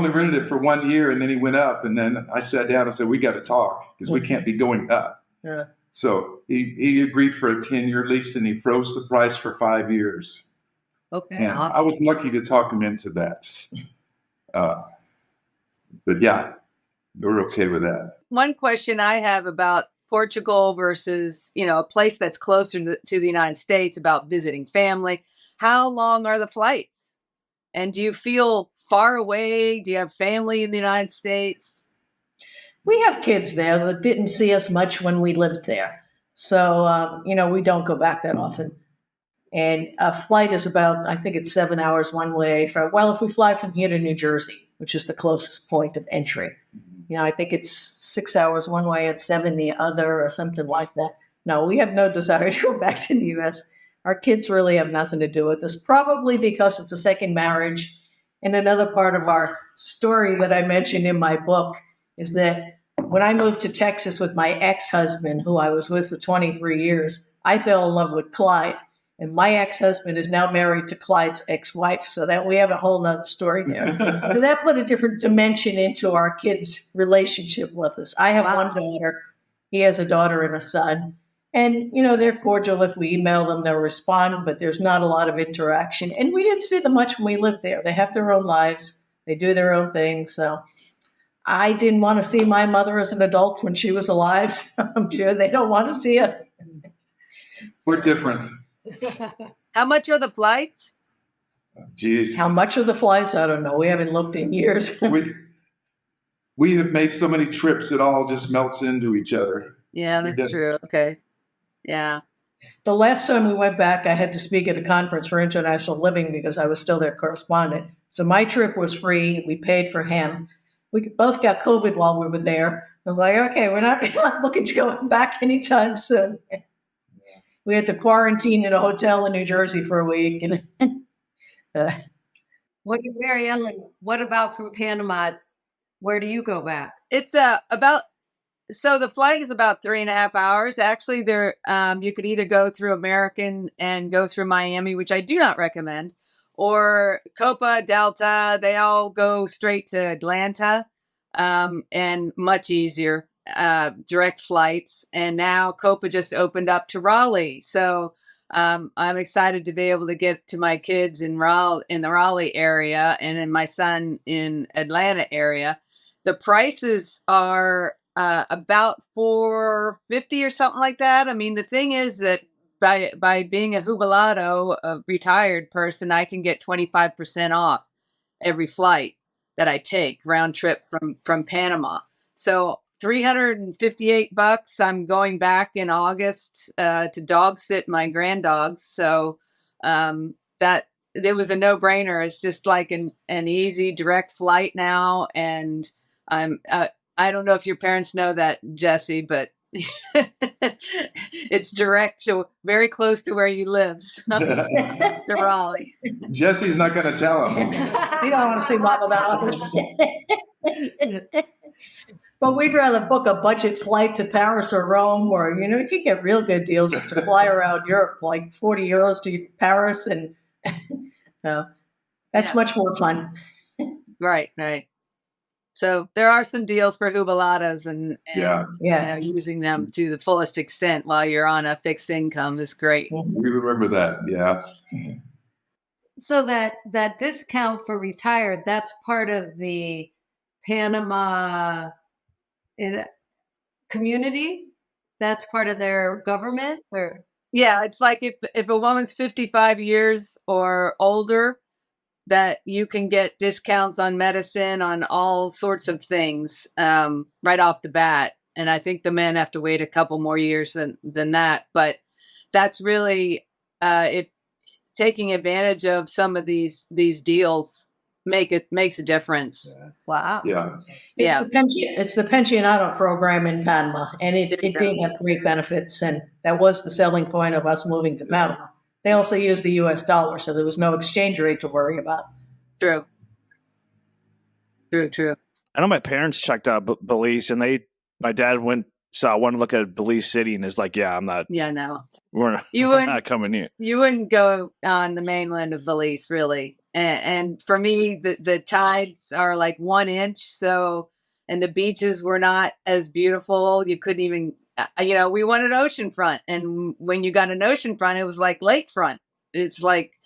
rented it for 1 year, and then he went up, and then I sat down and said, "We got to talk because we can't be going up." Yeah. So he agreed for a 10-year lease, and he froze the price for 5 years. Okay, and awesome. I was lucky to talk him into that. But yeah, we're okay with that. One question I have about Portugal versus, a place that's closer to the United States about visiting family. How long are the flights? And do you feel far away? Do you have family in the United States? We have kids there that didn't see us much when we lived there. So, we don't go back that often. And a flight is about, I think it's 7 hours one way. If we fly from here to New Jersey, which is the closest point of entry, I think it's 6 hours one way and 7 the other or something like that. No, we have no desire to go back to the U.S. Our kids really have nothing to do with this, probably because it's a second marriage. And another part of our story that I mentioned in my book is that when I moved to Texas with my ex-husband, who I was with for 23 years, I fell in love with Clyde. And my ex-husband is now married to Clyde's ex-wife, so that we have a whole nother story there. So that put a different dimension into our kids' relationship with us. I have one daughter. He has a daughter and a son. And, they're cordial. If we email them, they'll respond, but there's not a lot of interaction. And we didn't see them much when we lived there. They have their own lives. They do their own thing. So I didn't want to see my mother as an adult when she was alive. So I'm sure they don't want to see her. We're different. How much are the flights? Geez. How much are the flights? I don't know. We haven't looked in years. We have made so many trips, it all just melts into each other. Yeah, that's true. Okay. Yeah. The last time we went back, I had to speak at a conference for international living because I was still their correspondent. So my trip was free. We paid for him. We both got COVID while we were there. I was like, okay, we're not looking to go back anytime soon. We had to quarantine in a hotel in New Jersey for a week. Mary Ellen, what about from Panama? Where do you go back? It's so the flight is about 3.5 hours. Actually, you could either go through American and go through Miami, which I do not recommend, or Copa, Delta. They all go straight to Atlanta, and much easier. Direct flights, and now Copa just opened up to Raleigh, so I'm excited to be able to get to my kids in the Raleigh area, and in my son in Atlanta area. The prices are about $450 or something like that. I mean, the thing is that by being a jubilado, a retired person, I can get 25% off every flight that I take round trip from Panama. So $358. I'm going back in August to dog sit my granddogs. So that it was a no-brainer. It's just like an easy direct flight now, and I don't know if your parents know that, Jesse, but it's direct, so very close to where you live, to Raleigh. Jesse's not going to tell him. You don't want to see Mom about it. But we'd rather book a budget flight to Paris or Rome, or, you can get real good deals to fly around Europe, like €40 to Paris. And that's much more fun. Right. So there are some deals for jubilados and using them to the fullest extent while you're on a fixed income is great. We remember that, yes. So that discount for retired, that's part of the Panama community? That's part of their government? Or yeah, it's like if a woman's 55 years or older, that you can get discounts on medicine, on all sorts of things right off the bat. And I think the men have to wait a couple more years than that. But that's really, if taking advantage of some of these deals makes a difference. Yeah. Wow. Yeah. It's the pensionado program in Panama, and it did have great benefits, and that was the selling point of us moving to Panama. They also used the U.S. dollar, so there was no exchange rate to worry about. True. I know my parents checked out Belize, and my dad wanted to look at Belize City, and is like, yeah, I'm not. Yeah, no. We're not coming here. You wouldn't go on the mainland of Belize, really. And for me, the tides are like 1 inch. So, and the beaches were not as beautiful. You couldn't even, we wanted oceanfront. And when you got an oceanfront, it was like lakefront. It's like,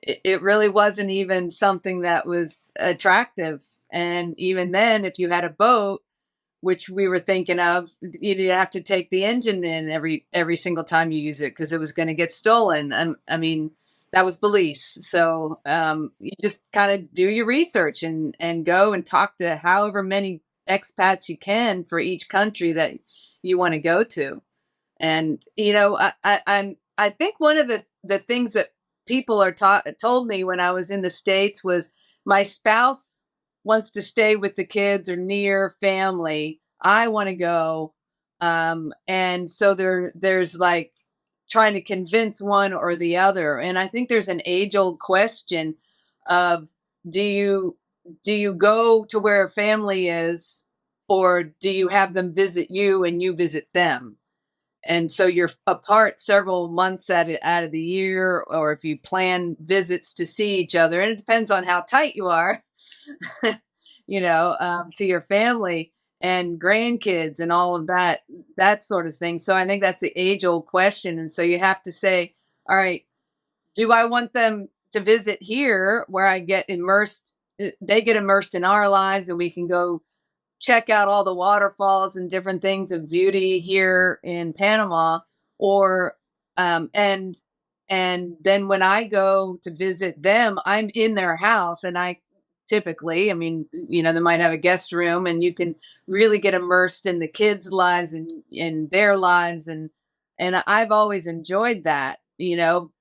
it really wasn't even something that was attractive. And even then, if you had a boat, which we were thinking of, you'd have to take the engine in every single time you use it because it was going to get stolen. I mean, that was Belize. So you just kind of do your research and go and talk to however many expats you can for each country that you want to go to. And, I think one of the things that people are told me when I was in the States was my spouse wants to stay with the kids or near family. I want to go. And so there's like trying to convince one or the other. And I think there's an age old question of, do you go to where family is, or do you have them visit you and you visit them? And so you're apart several months out of the year, or if you plan visits to see each other, and it depends on how tight you are, to your family and grandkids and all of that sort of thing. So I think that's the age old question. And so you have to say, all right, do I want them to visit here where I get immersed? They get immersed in our lives and we can go check out all the waterfalls and different things of beauty here in Panama, or and then when I go to visit them, I'm in their house, and I typically, I mean, they might have a guest room, and you can really get immersed in the kids' lives and in their lives, and I've always enjoyed that,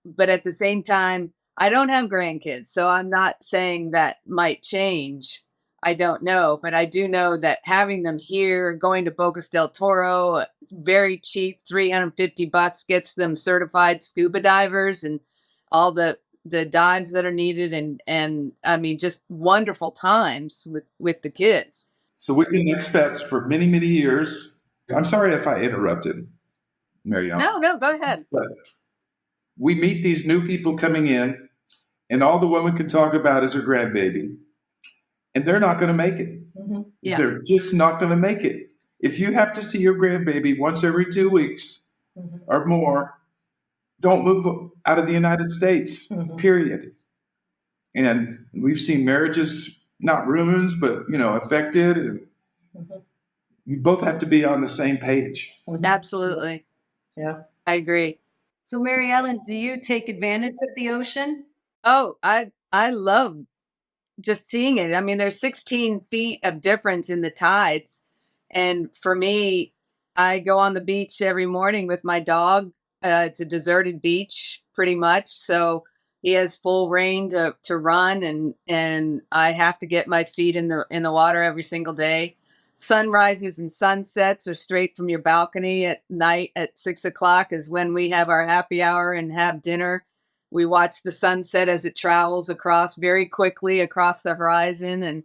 but at the same time, I don't have grandkids, so I'm not saying that might change. I don't know, but I do know that having them here, going to Bocas del Toro, very cheap, $350 gets them certified scuba divers and all the dives that are needed, and I mean, just wonderful times with the kids. So we've been expats for many, many years. I'm sorry if I interrupted, Marianne. No, go ahead. But we meet these new people coming in, and all the woman can talk about is her grandbaby. And they're not going to make it. Mm-hmm. Yeah. They're just not going to make it. If you have to see your grandbaby once every 2 weeks or more, don't move out of the United States, period. And we've seen marriages, not ruined, but, affected. And you both have to be on the same page. Absolutely. Yeah. I agree. So, Mary Ellen, do you take advantage of the ocean? Oh, I love just seeing it. I mean, there's 16 feet of difference in the tides. And for me, I go on the beach every morning with my dog. It's a deserted beach pretty much. So he has full rein to run, and I have to get my feet in the water every single day. Sunrises and sunsets are straight from your balcony at night at 6:00 is when we have our happy hour and have dinner. We watch the sunset as it travels very quickly across the horizon, and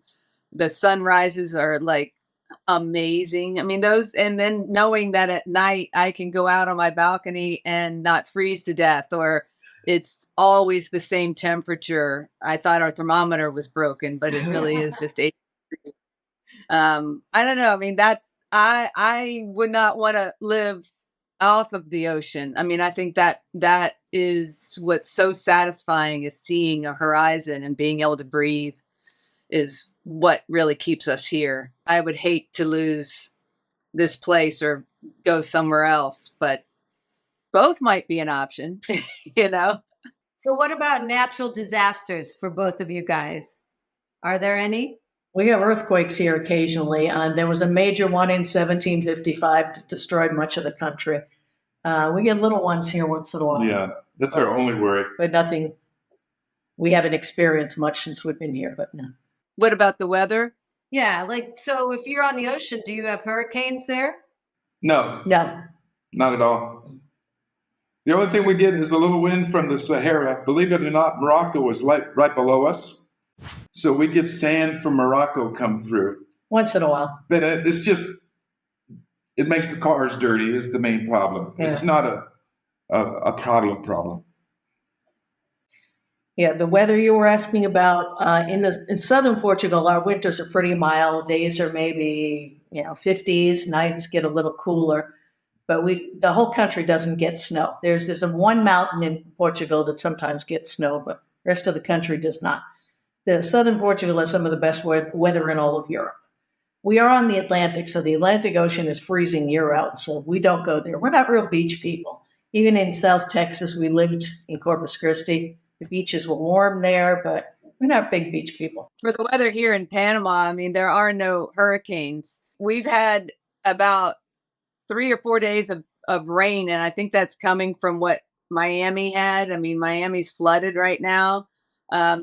the sunrises are like amazing. I mean, and then knowing that at night I can go out on my balcony and not freeze to death, or it's always the same temperature. I thought our thermometer was broken, but it really is just 8 degrees. I don't know. I mean, I would not want to live off of the ocean. I mean, I think that is what's so satisfying, is seeing a horizon and being able to breathe is what really keeps us here. I would hate to lose this place or go somewhere else, but both might be an option, So what about natural disasters for both of you guys? Are there any? We have earthquakes here occasionally. There was a major one in 1755 that destroyed much of the country. We get little ones here once in a while. Yeah, that's our only worry. But nothing, we haven't experienced much since we've been here, but no. What about the weather? Yeah, so if you're on the ocean, do you have hurricanes there? No, No. not at all. The only thing we get is a little wind from the Sahara. Believe it or not, Morocco is right below us. So we get sand from Morocco come through. Once in a while. But it's just, it makes the cars dirty is the main problem. Yeah. It's not a problem. Yeah, the weather you were asking about, in southern Portugal, our winters are pretty mild. Days are maybe 50s. Nights get a little cooler, but the whole country doesn't get snow. There's this one mountain in Portugal that sometimes gets snow, but the rest of the country does not. The southern Portugal has some of the best weather in all of Europe. We are on the Atlantic, so the Atlantic Ocean is freezing year out, so we don't go there. We're not real beach people. Even in South Texas, we lived in Corpus Christi. The beaches were warm there, but we're not big beach people. For the weather here in Panama, I mean, there are no hurricanes. We've had about 3 or 4 days of rain, and I think that's coming from what Miami had. I mean, Miami's flooded right now.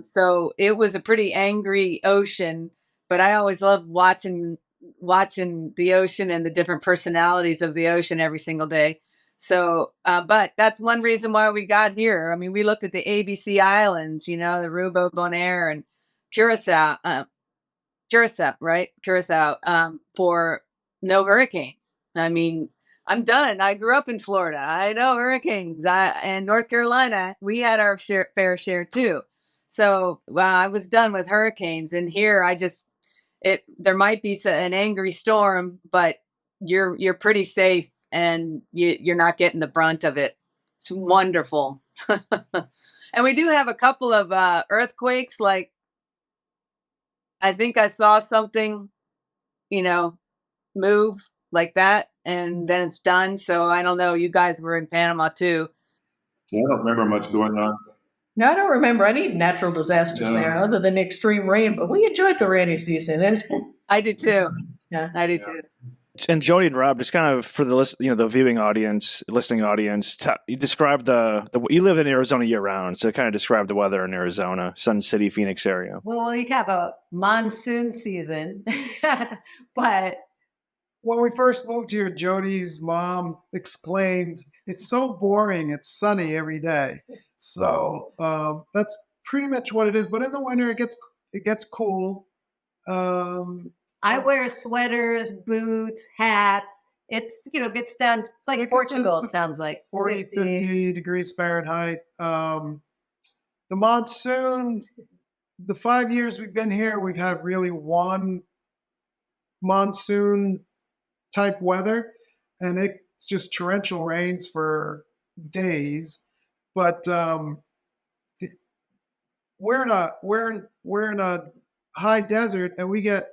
So it was a pretty angry ocean, but I always loved watching the ocean and the different personalities of the ocean every single day. So, but that's one reason why we got here. I mean, we looked at the ABC Islands, the Aruba, Bonaire, and Curacao, right? Curacao, for no hurricanes. I mean, I'm done. I grew up in Florida. I know hurricanes. And North Carolina, we had our fair share too. So I was done with hurricanes. And here, there might be an angry storm, but you're pretty safe and you're not getting the brunt of it. It's wonderful. And we do have a couple of earthquakes. Like, I think I saw something, move like that, and then it's done. So I don't know. You guys were in Panama too. Yeah, I don't remember much going on. No, I don't remember any natural disasters there other than extreme rain, but we enjoyed the rainy season. I did too. Yeah, I did too. And Jody and Rob, just kind of for the the viewing audience, listening audience, you describe you live in Arizona year round, so kind of describe the weather in Arizona, Sun City, Phoenix area. Well, you have a monsoon season, but when we first moved here, Jody's mom exclaimed, "It's so boring. It's sunny every day." So that's pretty much what it is. But in the winter, it gets cool. I wear sweaters, boots, hats. It's, gets down. It's like Portugal, it sounds like. 40, 50 degrees Fahrenheit. The monsoon, the 5 years we've been here, we've had really one monsoon type weather, and it's just torrential rains for days. But we're in a high desert, and we get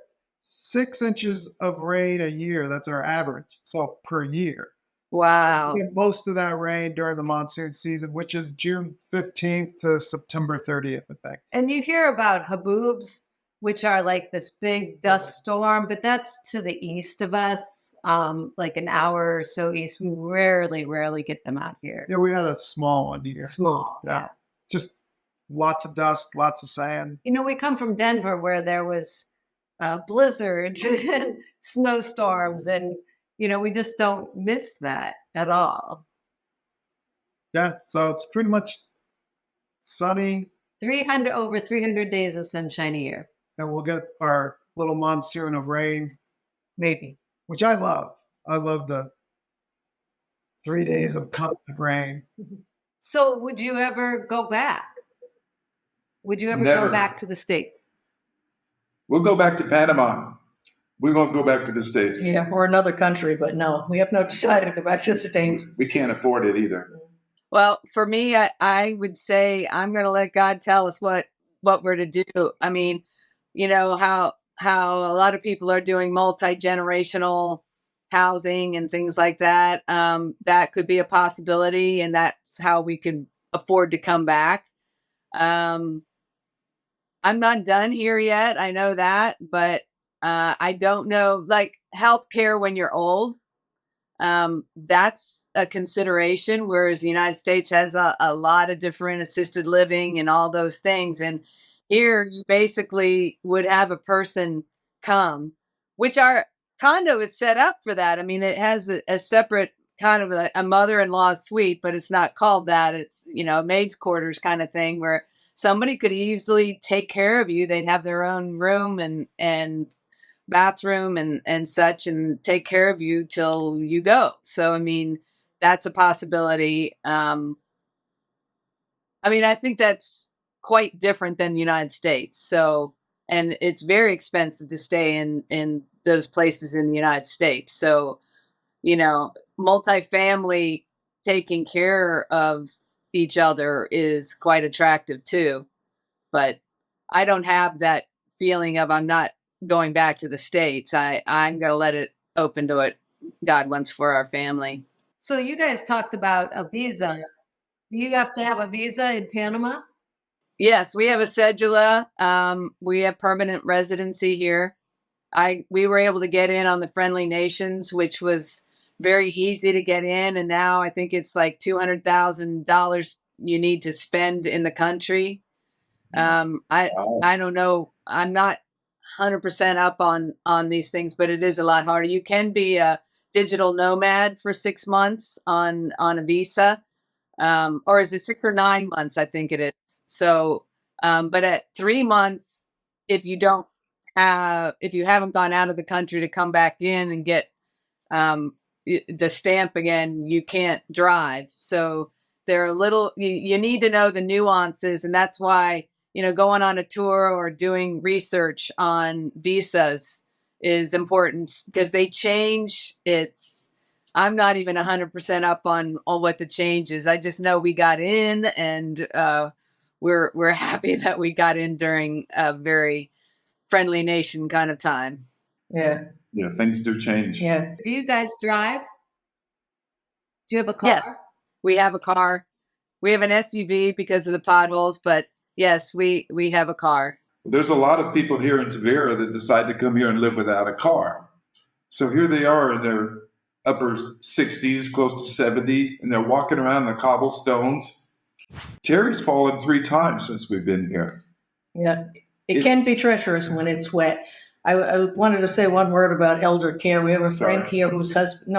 6 inches of rain a year. That's our average. So per year. Wow. We get most of that rain during the monsoon season, which is June 15th to September 30th, I think. And you hear about haboobs, which are like this big dust storm, but that's to the east of us, like an hour or so east. We rarely get them out here. Yeah, we had a small one here. Small. Yeah. Just lots of dust, lots of sand. We come from Denver where there was blizzards and snowstorms, and we just don't miss that at all. Yeah, so it's pretty much sunny. Over 300 days of sunshine a year. And we'll get our little monsoon of rain. Maybe. Which I love. I love the 3 days of constant rain. So would you ever go back? Would you ever Never. go back to the States? We'll go back to Panama. We won't go back to the States. Yeah, or another country, but no, we have not decided to go back to the States. We can't afford it either. Well, for me, I would say I'm going to let God tell us what we're to do. I mean, how a lot of people are doing multi-generational housing and things like that. That could be a possibility, and that's how we could afford to come back. I'm not done here yet. I know that, but I don't know, like healthcare when you're old. That's a consideration, whereas the United States has a lot of different assisted living and all those things. And here you basically would have a person come, which our condo is set up for that. I mean, it has a separate kind of a mother-in-law suite, but it's not called that. It's, a maid's quarters kind of thing where somebody could easily take care of you. They'd have their own room and bathroom and such, and take care of you till you go. So, I mean, that's a possibility. I mean, I think that's quite different than the United States. So, and it's very expensive to stay in those places in the United States. So, multifamily taking care of each other is quite attractive too. But I don't have that feeling of I'm not going back to the States. I'm going to let it open to what God wants for our family. So you guys talked about a visa. Do you have to have a visa in Panama? Yes, we have a cedula. We have permanent residency here. We were able to get in on the Friendly Nations, which was very easy to get in. And now I think it's like $200,000 you need to spend in the country. I don't know. I'm not 100% up on these things, but it is a lot harder. You can be a digital nomad for 6 months on a visa, or is it 6 or 9 months? I think it is. So, but at 3 months, if you haven't gone out of the country to come back in and get the stamp again, you can't drive. So they're you need to know the nuances, and that's why, going on a tour or doing research on visas is important, because they change. I'm not even 100% up on what the change is. I just know we got in, and we're happy that we got in during a very friendly nation kind of time. Yeah. Yeah, things do change. Yeah. Do you guys drive? Do you have a car? Yes, we have a car. We have an SUV because of the potholes, but yes, we have a car. There's a lot of people here in Tavera that decide to come here and live without a car. So here they are in their upper 60s, close to 70, and they're walking around the cobblestones. Terry's fallen 3 times since we've been here. Yeah. It can be treacherous when it's wet. I wanted to say one word about elder care. We have a friend here whose husband,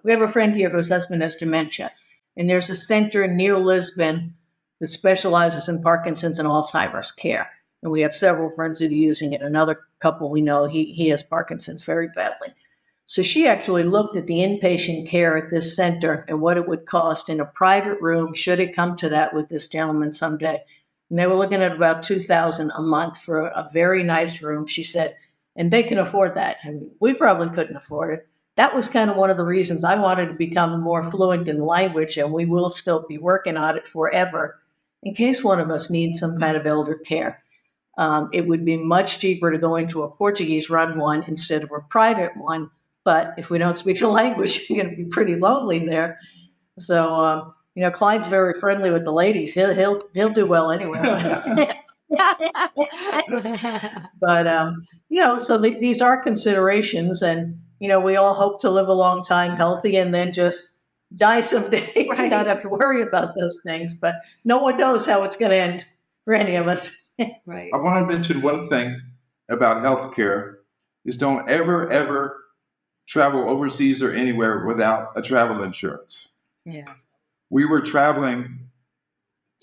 we have a friend here whose husband has dementia. And there's a center near Lisbon that specializes in Parkinson's and Alzheimer's care. And we have several friends that are using it. Another couple we know, he has Parkinson's very badly. So she actually looked at the inpatient care at this center and what it would cost in a private room, should it come to that with this gentleman someday. And they were looking at about $2,000 a month for a very nice room, she said, and they can afford that. I mean, we probably couldn't afford it. That was kind of one of the reasons I wanted to become more fluent in language, and we will still be working on it forever in case one of us needs some kind of elder care. It would be much cheaper to go into a Portuguese-run one instead of a private one, but if we don't speak the language, you're going to be pretty lonely there. So, Clyde's very friendly with the ladies. He'll do well anyway. But so these are considerations, and we all hope to live a long time, healthy, and then just die someday. Right. Not have to worry about those things. But no one knows how it's going to end for any of us. Right. I want to mention one thing about healthcare is don't ever travel overseas or anywhere without a travel insurance. Yeah. We were traveling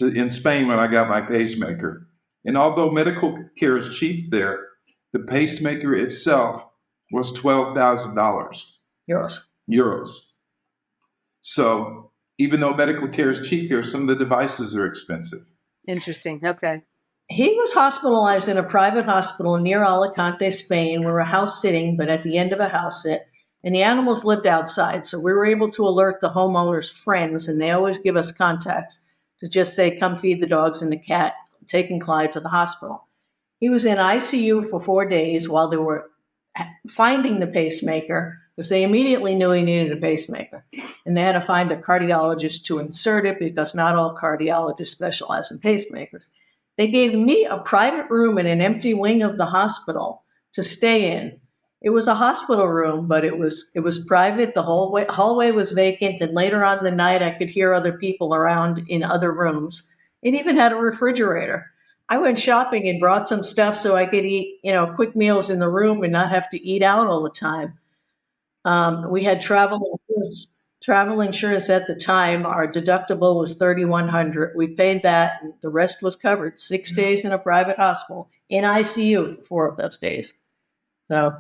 in Spain when I got my pacemaker. And although medical care is cheap there, the pacemaker itself was $12,000. Euros. So even though medical care is cheap here, some of the devices are expensive. Interesting. Okay. He was hospitalized in a private hospital near Alicante, Spain. We were house sitting, but at the end of a house sit. And the animals lived outside, so we were able to alert the homeowner's friends, and they always give us contacts to just say, come feed the dogs and the cat, taking Clyde to the hospital. He was in ICU for 4 days while they were finding the pacemaker, because they immediately knew he needed a pacemaker. And they had to find a cardiologist to insert it, because not all cardiologists specialize in pacemakers. They gave me a private room in an empty wing of the hospital to stay in. It was a hospital room, but it was private. The hallway was vacant, and later on in the night, I could hear other people around in other rooms. It even had a refrigerator. I went shopping and brought some stuff so I could eat, quick meals in the room and not have to eat out all the time. We had travel insurance at the time. Our deductible was $3,100. We paid that, and the rest was covered. 6 days in a private hospital in ICU for 4 of those days. So.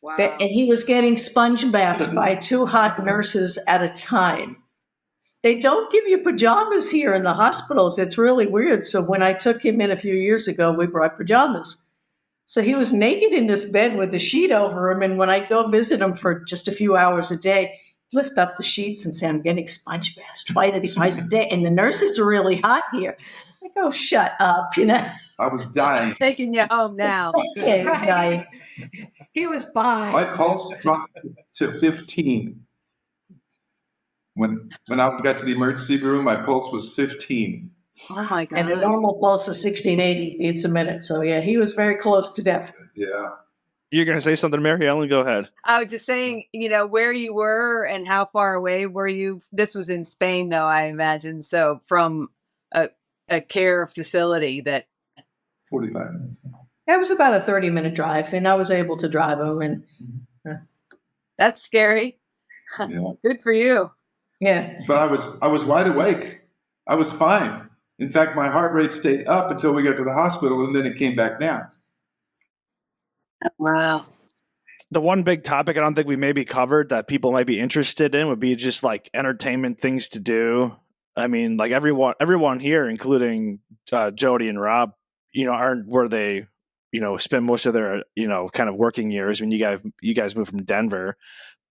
Wow. And he was getting sponge baths by 2 hot nurses at a time. They don't give you pajamas here in the hospitals. It's really weird. So when I took him in a few years ago, we brought pajamas. So he was naked in this bed with the sheet over him. And when I go visit him for just a few hours a day, lift up the sheets and say, I'm getting sponge baths twice a day. And the nurses are really hot here. I go, shut up, I was dying. I'm taking you home now. Yeah, he was dying. He was fine. My pulse dropped to 15. When I got to the emergency room, my pulse was 15. Oh my God. And a normal pulse of 1680 beats a minute. So yeah, he was very close to death. Yeah. You're going to say something, Mary Ellen? Go ahead. I was just saying, where you were and how far away were you? This was in Spain, though, I imagine. So from a care facility that 45 minutes. It was about a 30-minute drive, and I was able to drive over. And that's scary. Yeah. Good for you. yeah, But I was wide awake. I was fine. In fact, my heart rate stayed up until we got to the hospital, and then it came back down. Wow. The one big topic I don't think we maybe covered that people might be interested in would be just like entertainment things to do. I mean, like everyone here, including Jody and Rob, aren't where they, spend most of their, kind of working years when you guys moved from Denver.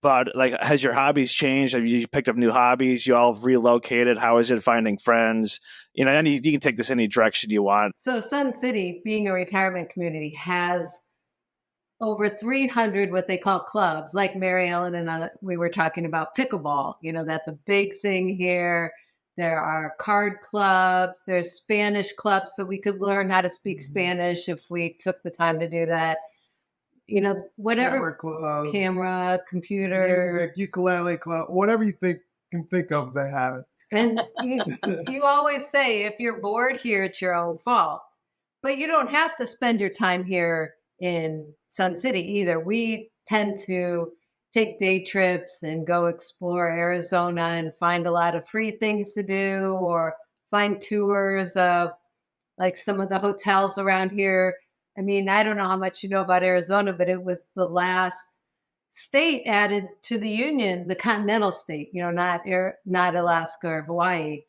But like, has your hobbies changed? Have you picked up new hobbies? You all have relocated. How is it finding friends? You can take this any direction you want. So Sun City, being a retirement community, has over 300 what they call clubs, like Mary Ellen and we were talking about pickleball. That's a big thing here. There are card clubs. There's Spanish clubs, so we could learn how to speak Spanish if we took the time to do that. Whatever. Camera clubs, camera, computer, music, ukulele club, whatever you can think of, they have it. And you always say, if you're bored here, it's your own fault. But you don't have to spend your time here in Sun City either. We tend to take day trips and go explore Arizona and find a lot of free things to do, or find tours of like some of the hotels around here. I mean, I don't know how much you know about Arizona, but it was the last state added to the Union, the continental state, not Alaska or Hawaii.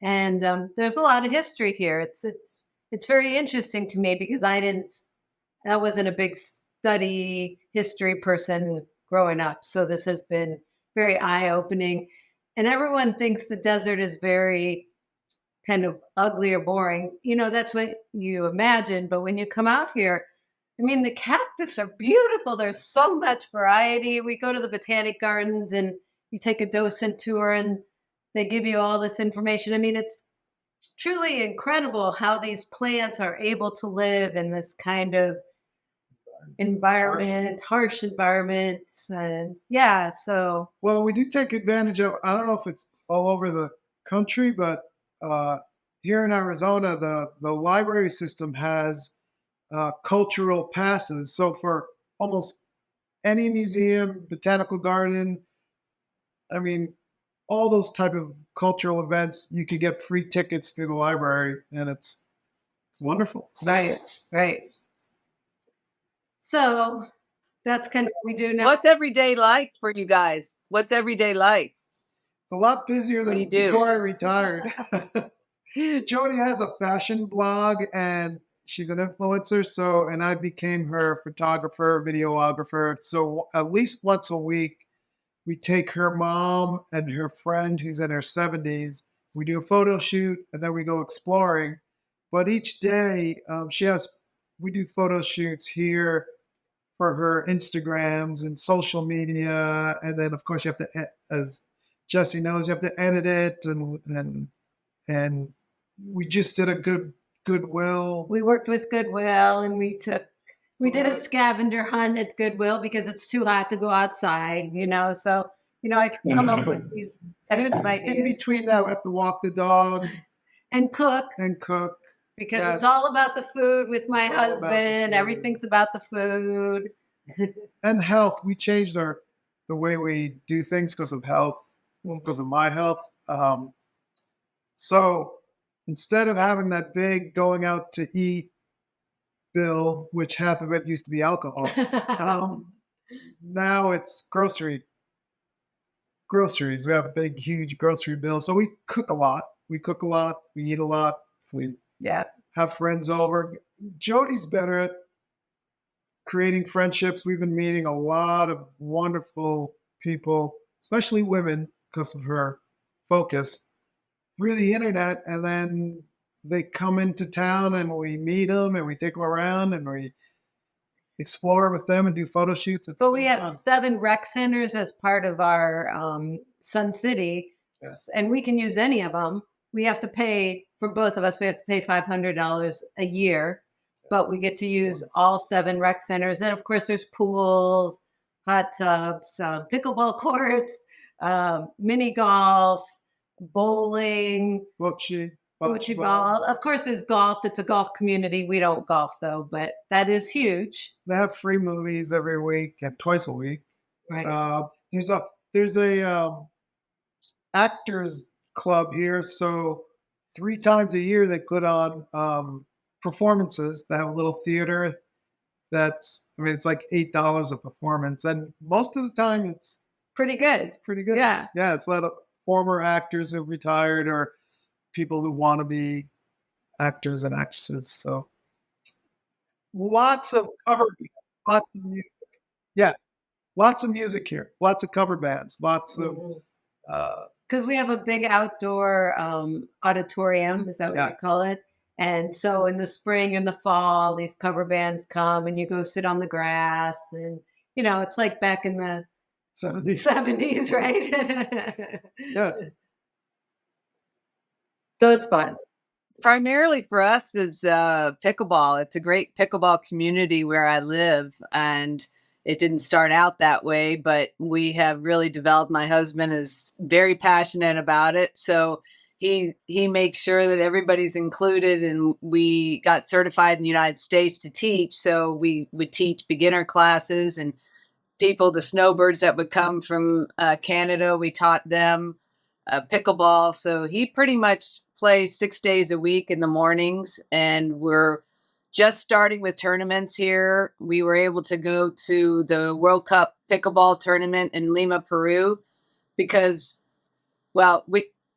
And there's a lot of history here. It's very interesting to me because I wasn't a big study history person growing up. So this has been very eye-opening. And everyone thinks the desert is very kind of ugly or boring. That's what you imagine. But when you come out here, I mean, the cactus are beautiful. There's so much variety. We go to the botanic gardens and you take a docent tour and they give you all this information. I mean, it's truly incredible how these plants are able to live in this kind of environment, harsh environments. And yeah, so. Well, we do take advantage of, I don't know if it's all over the country, but here in Arizona, the library system has cultural passes. So for almost any museum, botanical garden, I mean, all those type of cultural events, you could get free tickets through the library, and it's wonderful. Right. So that's kind of what we do now. What's every day like for you guys? What's every day like? It's a lot busier than you do? before I retired. Jody has a fashion blog, and she's an influencer. And I became her photographer, videographer. So at least once a week, we take her mom and her friend who's in her 70s. We do a photo shoot, and then we go exploring. But each day, we do photo shoots here for her Instagrams and social media. And then, of course, you have to, as Jesse knows, you have to edit it. And we just did a Goodwill. We worked with Goodwill, and we did a scavenger hunt at Goodwill because it's too hot to go outside, So, I can come up with these. In between that, we have to walk the dog and cook. Because yes. It's all about the food with my husband. Everything's about the food. And health. We changed the way we do things because of health, because of my health. So instead of having that big going out to eat bill, which half of it used to be alcohol, now it's groceries. We have a big, huge grocery bill. So we cook a lot. We eat a lot. We have friends over. Jody's better at creating friendships. We've been meeting a lot of wonderful people, especially women, because of her focus through the internet. And then they come into town and we meet them and we take them around and we explore with them and do photo shoots. So we have 7 rec centers as part of our Sun City, and we can use any of them. We have to pay, for both of us, we have to pay $500 a year. but we get to use all 7 rec centers. And of course, there's pools, hot tubs, pickleball courts, mini golf, bowling, Bocce ball. Of course, there's golf. It's a golf community. We don't golf though, but that is huge. They have free movies every week and twice a week. Right. There's a actors club here, so 3 times a year they put on performances. They have a little theater. It's like $8 a performance, and most of the time it's Pretty good. pretty good. Yeah. Yeah, it's a lot of former actors who've retired or people who want to be actors and actresses. So lots of music. Yeah, lots of music here. Lots of cover bands. Lots of Because we have a big outdoor auditorium, is that what you call it? And so in the spring and the fall, these cover bands come and you go sit on the grass. And, it's like back in the 70s, right? Yes. So it's fun. Primarily for us is pickleball. It's a great pickleball community where I live, and it didn't start out that way, but we have really developed. My husband is very passionate about it, so he makes sure that everybody's included, and we got certified in the United States to teach. So we would teach beginner classes, and the snowbirds that would come from Canada, we taught them pickleball. So he pretty much plays 6 days a week in the mornings, and we're just starting with tournaments here. We were able to go to the World Cup pickleball tournament in Lima, Peru, because,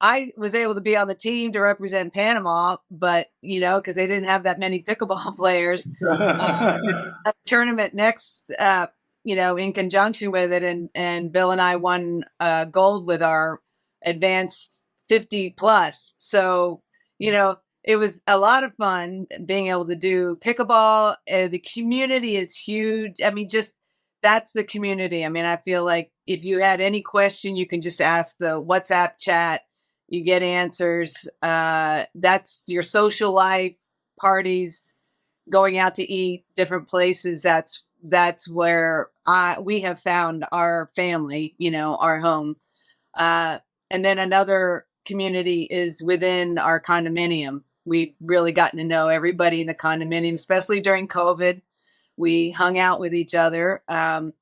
I was able to be on the team to represent Panama, but, because they didn't have that many pickleball players. A tournament next, in conjunction with it, and Bill and I won gold with our advanced 50 plus. So, it was a lot of fun being able to do pickleball. The community is huge. That's the community. I feel like if you had any question, you can just ask the WhatsApp chat. You get answers. That's your social life, parties, going out to eat, different places. That's where we have found our family, our home. And then another community is within our condominium. We've really gotten to know everybody in the condominium, especially during COVID. We hung out with each other. But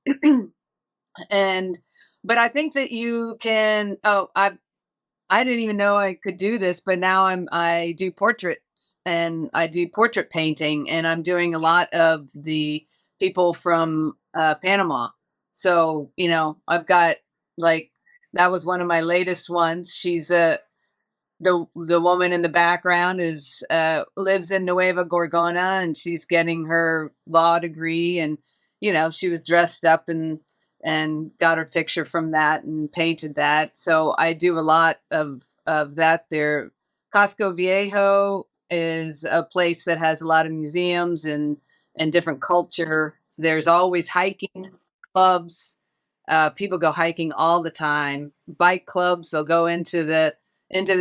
I think that you can, I didn't even know I could do this, but now I do portraits and I do portrait painting, and I'm doing a lot of the people from Panama. So, I've got that was one of my latest ones. She's the woman in the background lives in Nueva Gorgona, and she's getting her law degree, and she was dressed up and got her picture from that and painted that. So I do a lot of that there. Casco Viejo is a place that has a lot of museums and different culture. There's always hiking clubs. People go hiking all the time. Bike clubs, they'll go into the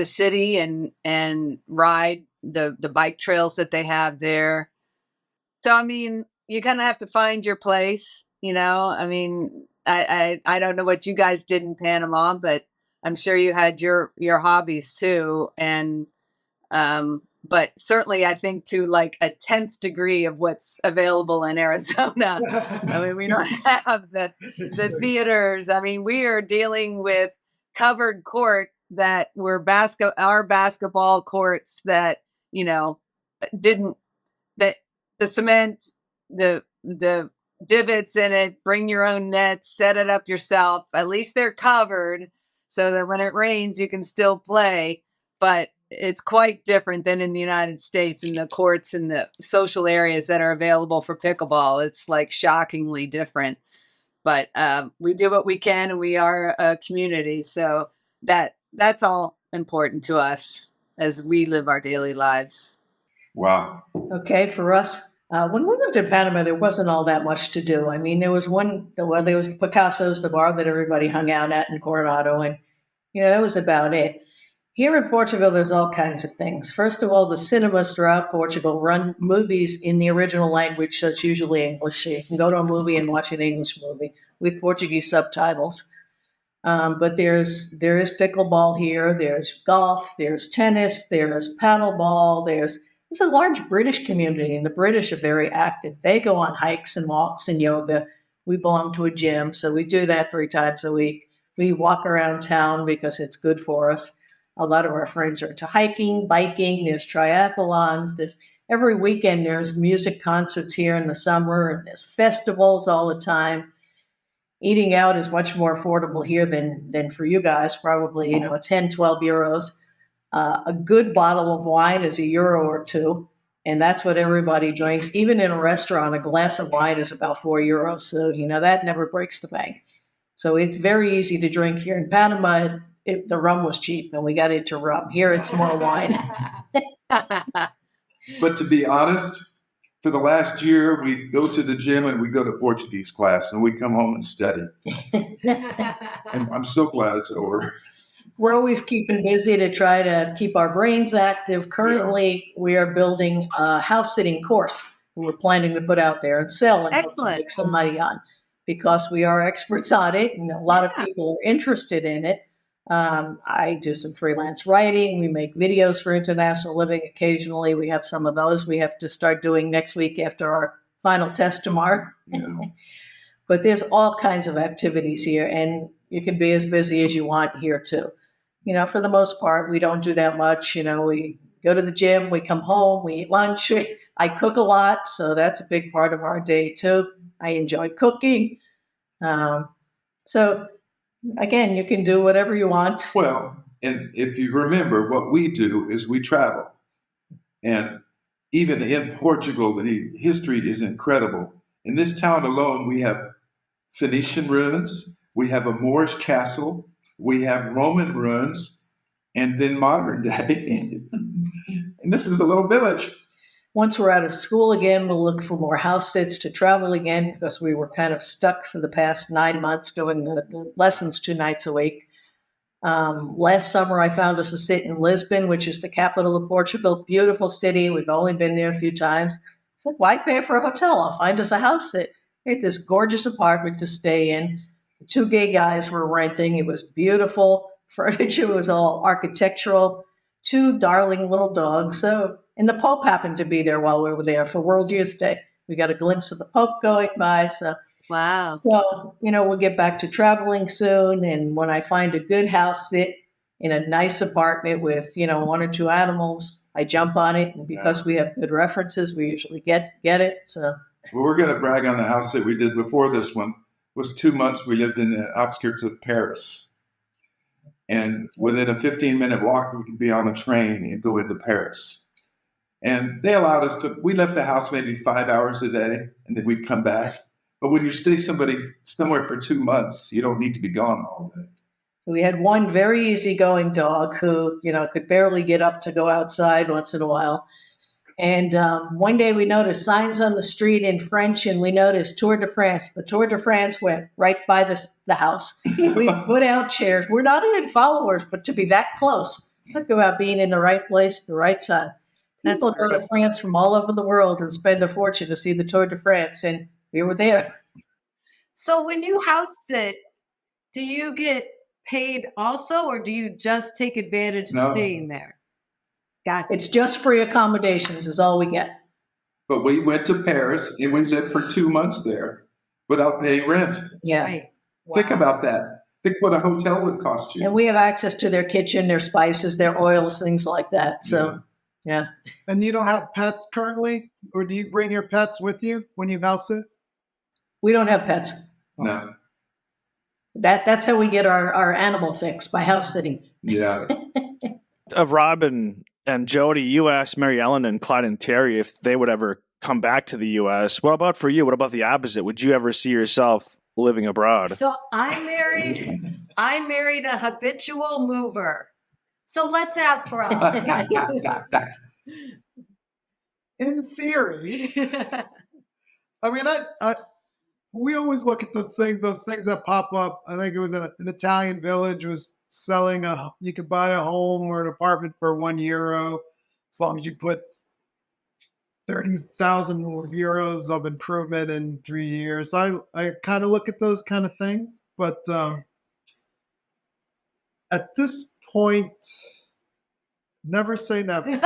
city and ride the bike trails that they have there. So, you kind of have to find your place, I don't know what you guys did in Panama, but I'm sure you had your hobbies too. And, but certainly I think to like a 10th degree of what's available in Arizona. We don't have the theaters. We are dealing with covered courts that were our basketball courts that, didn't, that the cement, the divots in it, bring your own nets, set it up yourself. At least they're covered so that when it rains, you can still play. But it's quite different than in the United States in the courts and the social areas that are available for pickleball. It's like shockingly different. But we do what we can, and we are a community. So that's all important to us as we live our daily lives. Wow. Okay, for us, when we lived in Panama, there wasn't all that much to do. There was there was Picasso's, the bar that everybody hung out at in Coronado, and that was about it. Here in Portugal, there's all kinds of things. First of all, the cinemas throughout Portugal run movies in the original language, so it's usually English. So you can go to a movie and watch an English movie with Portuguese subtitles. But there is pickleball here. There's golf. There's tennis. There's paddleball. There's a large British community, and the British are very active. They go on hikes and walks and yoga. We belong to a gym, so we do that 3 times a week. We walk around town because it's good for us. A lot of our friends are into hiking, biking. There's triathlons. Every weekend there's music concerts here in the summer, and there's festivals all the time. Eating out is much more affordable here than for you guys, probably, 10, 12 euros. A good bottle of wine is €1 or 2, and that's what everybody drinks. Even in a restaurant, a glass of wine is about €4. So, that never breaks the bank. So it's very easy to drink here. In Panama, the rum was cheap, and we got into rum. Here, it's more wine. But to be honest, for the last year, we go to the gym and we go to Portuguese class, and we come home and study. And I'm so glad it's over. We're always keeping busy to try to keep our brains active. Currently, we are building a house sitting course we're planning to put out there and sell and Excellent. make some money on, because we are experts on it, and a lot of people are interested in it. I do some freelance writing. We make videos for International Living occasionally. We have some of those we have to start doing next week after our final test tomorrow. Yeah. But there's all kinds of activities here, and you can be as busy as you want here too. For the most part, we don't do that much. We go to the gym, we come home, we eat lunch. I cook a lot, so that's a big part of our day too. I enjoy cooking. So again, you can do whatever you want. Well, and if you remember, what we do is we travel. And even in Portugal, the history is incredible. In this town alone, we have Phoenician ruins, we have a Moorish castle, we have Roman ruins, and then modern day. And this is a little village. Once we're out of school again, we'll look for more house sits to travel again, because we were kind of stuck for the past 9 months doing the lessons 2 nights a week. Last summer, I found us a sit in Lisbon, which is the capital of Portugal. Beautiful city. We've only been there a few times. I said, why pay for a hotel? I'll find us a house sit. We had this gorgeous apartment to stay in. The 2 gay guys were renting. It was beautiful. Furniture was all architectural. 2 darling little dogs. And the Pope happened to be there while we were there for World Youth Day. We got a glimpse of the Pope going by. So, wow. So, we'll get back to traveling soon. And when I find a good house sit in a nice apartment with, 1 or 2 animals, I jump on it. And because we have good references, we usually get it. So, well, we're going to brag on the house that we did before this one. It was 2 months. We lived in the outskirts of Paris. And within a 15-minute walk, we could be on a train and go into Paris. And they allowed us we left the house maybe 5 hours a day, and then we'd come back. But when you stay somewhere for 2 months, you don't need to be gone all day. We had one very easygoing dog who, could barely get up to go outside once in a while. And one day we noticed signs on the street in French, and we noticed Tour de France. The Tour de France went right by the house. We put out chairs. We're not even followers, but to be that close, talk about being in the right place at the right time. People go to France from all over the world and spend a fortune to see the Tour de France, and we were there. So when you house sit, do you get paid also, or do you just take advantage of staying there? Gotcha. It's just free accommodations is all we get. But we went to Paris, and we lived for 2 months there without paying rent. Yeah. Right. Wow. Think about that. Think what a hotel would cost you. And we have access to their kitchen, their spices, their oils, things like that. So, yeah. And you don't have pets currently? Or do you bring your pets with you when you house sit? We don't have pets. No. That's how we get our animal fix, by house sitting. Yeah. Of Rob and Jody, you asked Mary Ellen and Clyde and Terry if they would ever come back to the U.S. What about for you? What about the opposite? Would you ever see yourself living abroad? So I married a habitual mover. So let's ask Rob. In theory, I mean, we always look at those things that pop up. I think it was an Italian village was selling you could buy a home or an apartment for €1 as long as you put 30,000 euros of improvement in 3 years. I kind of look at those kind of things, but at this point, never say never.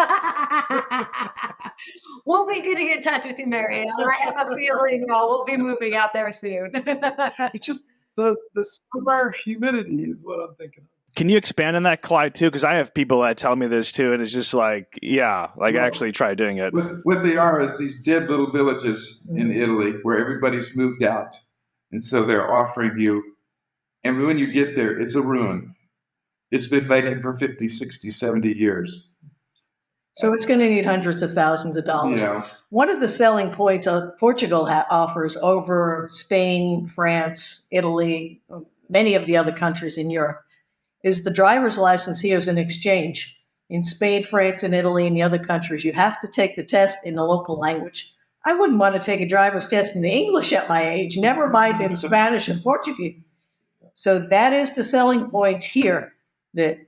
We'll be getting in touch with you, Mary. I have a feeling we'll be moving out there soon. It's just the summer humidity is what I'm thinking of. Can you expand on that, Clyde, too? Because I have people that tell me this, too, and it's just like, yeah, like Well, actually try doing it. What they are is these dead little villages in Italy where everybody's moved out. And so they're offering you, and when you get there, it's a ruin. It's been vacant for 50, 60, 70 years. So it's going to need hundreds of thousands of dollars. You know, One of the selling points Portugal offers over Spain, France, Italy, many of the other countries in Europe is the driver's license here is an exchange. In Spain, France, and Italy, and the other countries, you have to take the test in the local language. I wouldn't want to take a driver's test in English at my age, never mind in Spanish and Portuguese. So that is the selling point here, that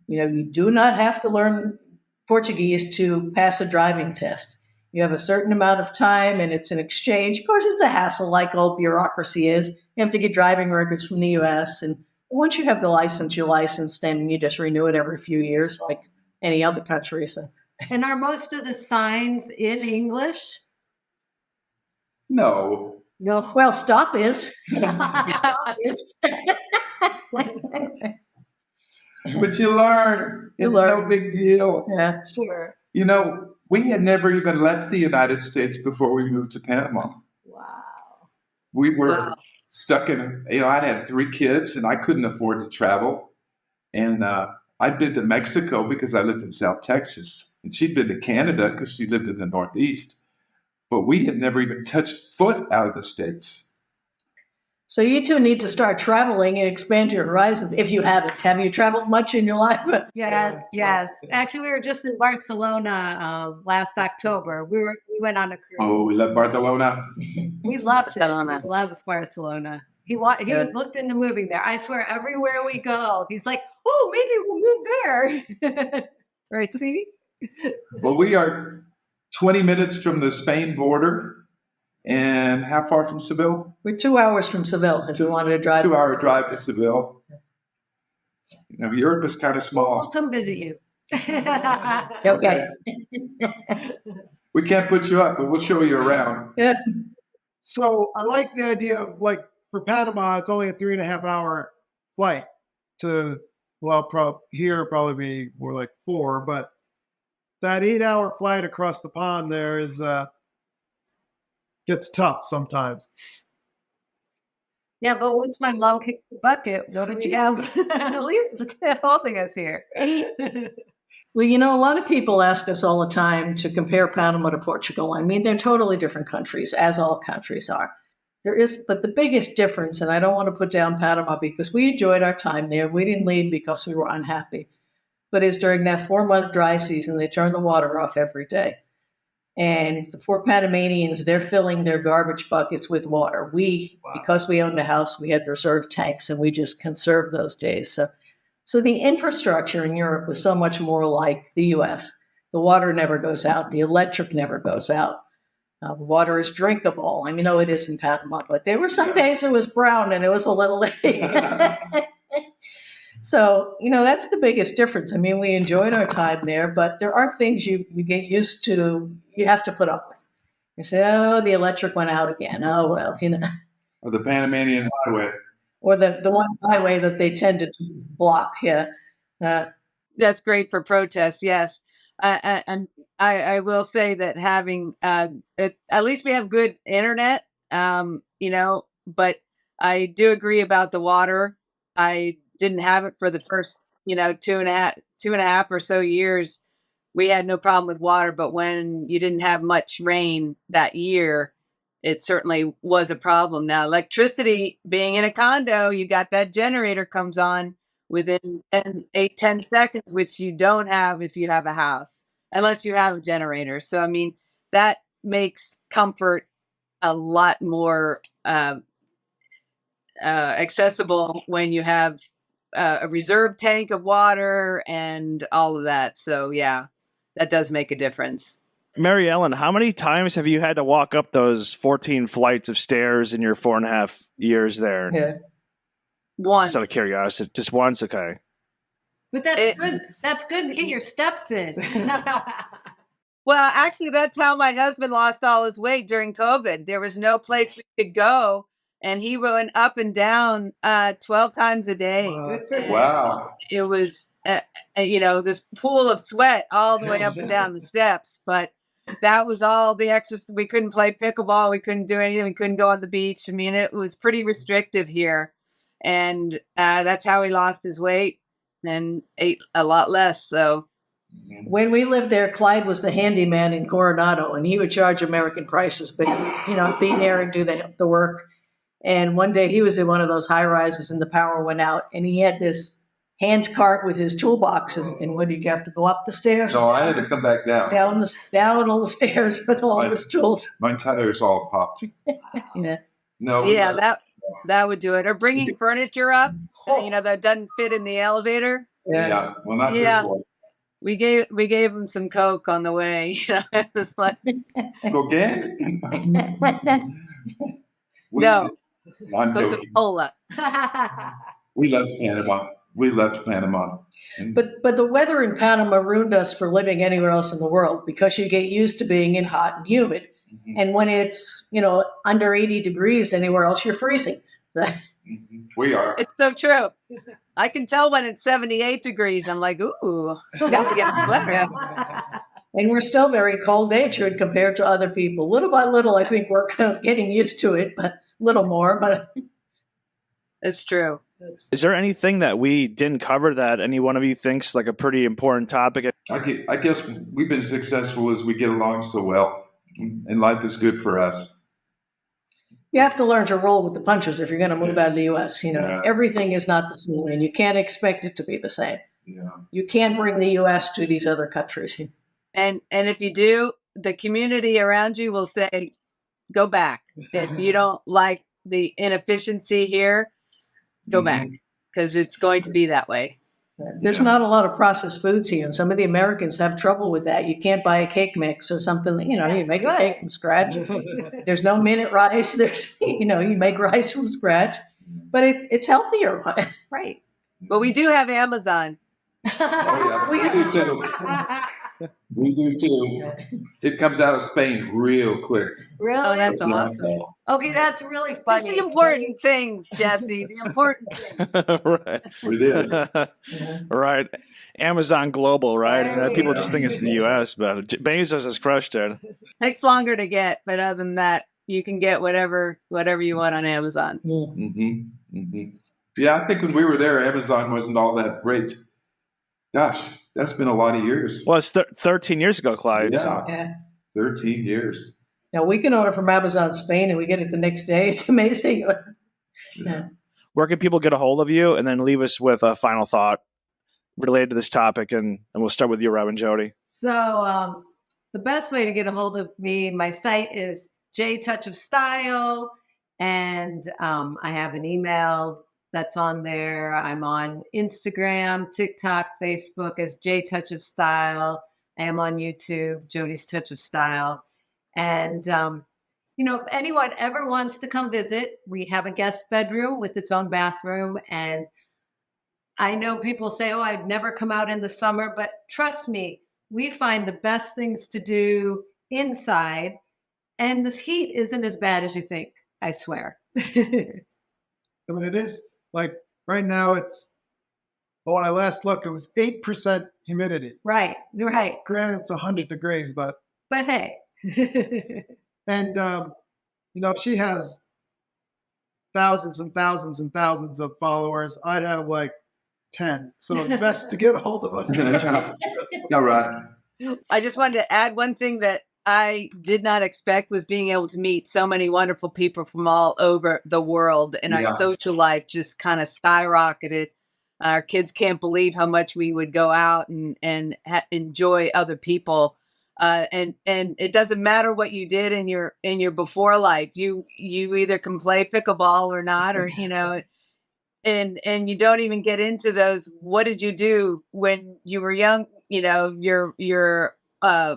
you do not have to learn Portuguese to pass a driving test. You have a certain amount of time, and it's an exchange. Of course, it's a hassle, like all bureaucracy is. You have to get driving records from the U.S., and once you have the license, you're licensed, and you just renew it every few years, like any other country. So. And are most of the signs in English? no. No, well, stop is. Stop is. But you learn. You It's learn. no big deal. Yeah, sure. You know, we had never even left the United States before we moved to Panama. Wow. We were Wow. stuck in, I had 3 kids and I couldn't afford to travel. And I'd been to Mexico because I lived in South Texas. And she'd been to Canada because she lived in the Northeast. But we had never even touched foot out of the States. So you two need to start traveling and expand your horizons if you haven't. Have you traveled much in your life? Yes. Actually, we were just in Barcelona last October. We went on a cruise. Oh, we love Barcelona. We loved it. Barcelona. Loved Barcelona. He looked into moving there. I swear, everywhere we go, he's like, "Oh, maybe we'll move there." Right, sweetie? Well, we are 20 minutes from the Spain border. And how far from Seville? We're 2 hours from Seville because we wanted to drive. 2-hour drive to Seville. Europe is kind of We'll small. come visit you. Okay. We can't put you up, but we'll show you around. Yeah. So I like the idea of, like, for Panama, it's only a 3.5-hour flight to, here probably be more like 4, but that 8-hour flight across the pond there is gets tough sometimes. Yeah, but once my mom kicks the bucket, what did you have? Leave holding us here. Well, a lot of people ask us all the time to compare Panama to Portugal. I mean, they're totally different countries, as all countries are. But the biggest difference, and I don't want to put down Panama because we enjoyed our time there. We didn't leave because we were unhappy. But is during that 4-month dry season, they turn the water off every day. And the poor Panamanians, they're filling their garbage buckets with water. Because we owned a house, we had reserve tanks, and we just conserved those days. So the infrastructure in Europe was so much more like the U.S. The water never goes out. The electric never goes out. The water is drinkable. I mean, no, it is in Panama, but there were some days it was brown and it was a little So, that's the biggest difference. I mean, we enjoyed our time there, but there are things you get used to, you have to put up with. You say, oh, the electric went out again. Oh, well, Or the Panamanian Highway. Or the one highway that they tended to block, yeah. That's great for protests, yes. And I will say that having, at least we have good internet, but I do agree about the water. I didn't have it for the first, 2.5 or so years. We had no problem with water, but when you didn't have much rain that year, it certainly was a problem. Now, electricity, being in a condo, you got that generator comes on within 10 seconds, which you don't have if you have a house, unless you have a generator. So, I mean, that makes comfort a lot more accessible when you have a reserve tank of water and all of that. So yeah, that does make a difference. Mary Ellen, how many times have you had to walk up those 14 flights of stairs in your 4.5 years there? Yeah. Once. Just out of curiosity. Just once, okay. But that's good. That's good to get your steps in. Well, actually, that's how my husband lost all his weight during COVID. There was no place we could go, and he went up and down 12 times a day. Wow. It was, this pool of sweat all the way up and down the steps. But that was all the exercise. We couldn't play pickleball. We couldn't do anything. We couldn't go on the beach. I mean, it was pretty restrictive here. And that's how he lost his weight and ate a lot less. So when we lived there, Clyde was the handyman in Coronado, and he would charge American prices, but be there and do the work. And one day he was in one of those high rises, and the power went out, and he had this hand cart with his toolboxes. And what, did you have to go up the stairs? No, I had to come back down. Down all the stairs with all his tools. My tires all popped. Yeah. No. Yeah, that would do it. Or bringing furniture up, that doesn't fit in the elevator. Yeah. Well, not this one. We gave him some Coke on the way. It was like Again? No. I'm joking. Coca-Cola. We left Panama. But the weather in Panama ruined us for living anywhere else in the world, because you get used to being in hot and humid. Mm-hmm. And when it's, under 80 degrees anywhere else, you're freezing. We are. It's so true. I can tell when it's 78 degrees. I'm like, ooh, got to get a sweater. And we're still very cold-natured compared to other people. Little by little, I think we're getting used to it, but a little more. But it's true. Is there anything that we didn't cover that any one of you thinks like a pretty important topic? I guess we've been successful as we get along so well, and life is good for us. You have to learn to roll with the punches if you're going to move out of the U.S. Everything is not the same, and you can't expect it to be the same. Yeah. You can't bring the U.S. to these other countries. And if you do, the community around you will say, go back. If you don't like the inefficiency here, go back, because it's going to be that way. There's not a lot of processed foods here, and some of the Americans have trouble with that. You can't buy a cake mix or something. You make a cake from scratch. There's no minute rice. You make rice from scratch, but it's healthier. Right. But we do have Amazon. Oh, yeah. We do too. We do too. It comes out of Spain real quick. Really? Oh, that's awesome. Okay, that's really funny. Just the important things, Jesse. The important things. Right. It is. Right. Amazon Global, right? People just think it's in the U.S., but Bezos has crushed it. Takes longer to get, but other than that, you can get whatever you want on Amazon. Mm-hmm. Mm-hmm. Yeah, I think when we were there, Amazon wasn't all that great. Gosh, that's been a lot of years. Well, it's 13 years ago, Clyde. Yeah. So. 13 years. Now, we can order from Amazon Spain and we get it the next day. It's amazing. Yeah. Where can people get a hold of you? And then leave us with a final thought related to this topic. And we'll start with you, Rob and Jody. So the best way to get a hold of me, my site is J Touch of Style. And I have an email that's on there. I'm on Instagram, TikTok, Facebook as J Touch of Style. I am on YouTube, Jody's Touch of Style. And, if anyone ever wants to come visit, we have a guest bedroom with its own bathroom. And I know people say, oh, I've never come out in the summer, but trust me, we find the best things to do inside. And this heat isn't as bad as you think, I swear. I mean, it is like right now when I last looked, it was 8% humidity. Right. Granted, it's 100 degrees, but hey. And, she has thousands and thousands and thousands of followers. I'd have like 10. So it's best to get a hold of us. All right. I just wanted to add one thing that I did not expect was being able to meet so many wonderful people from all over the world, and our social life just kind of skyrocketed. Our kids can't believe how much we would go out and enjoy other people And it doesn't matter what you did in your before life. You either can play pickleball or not, or and you don't even get into those. What did you do when you were young? Your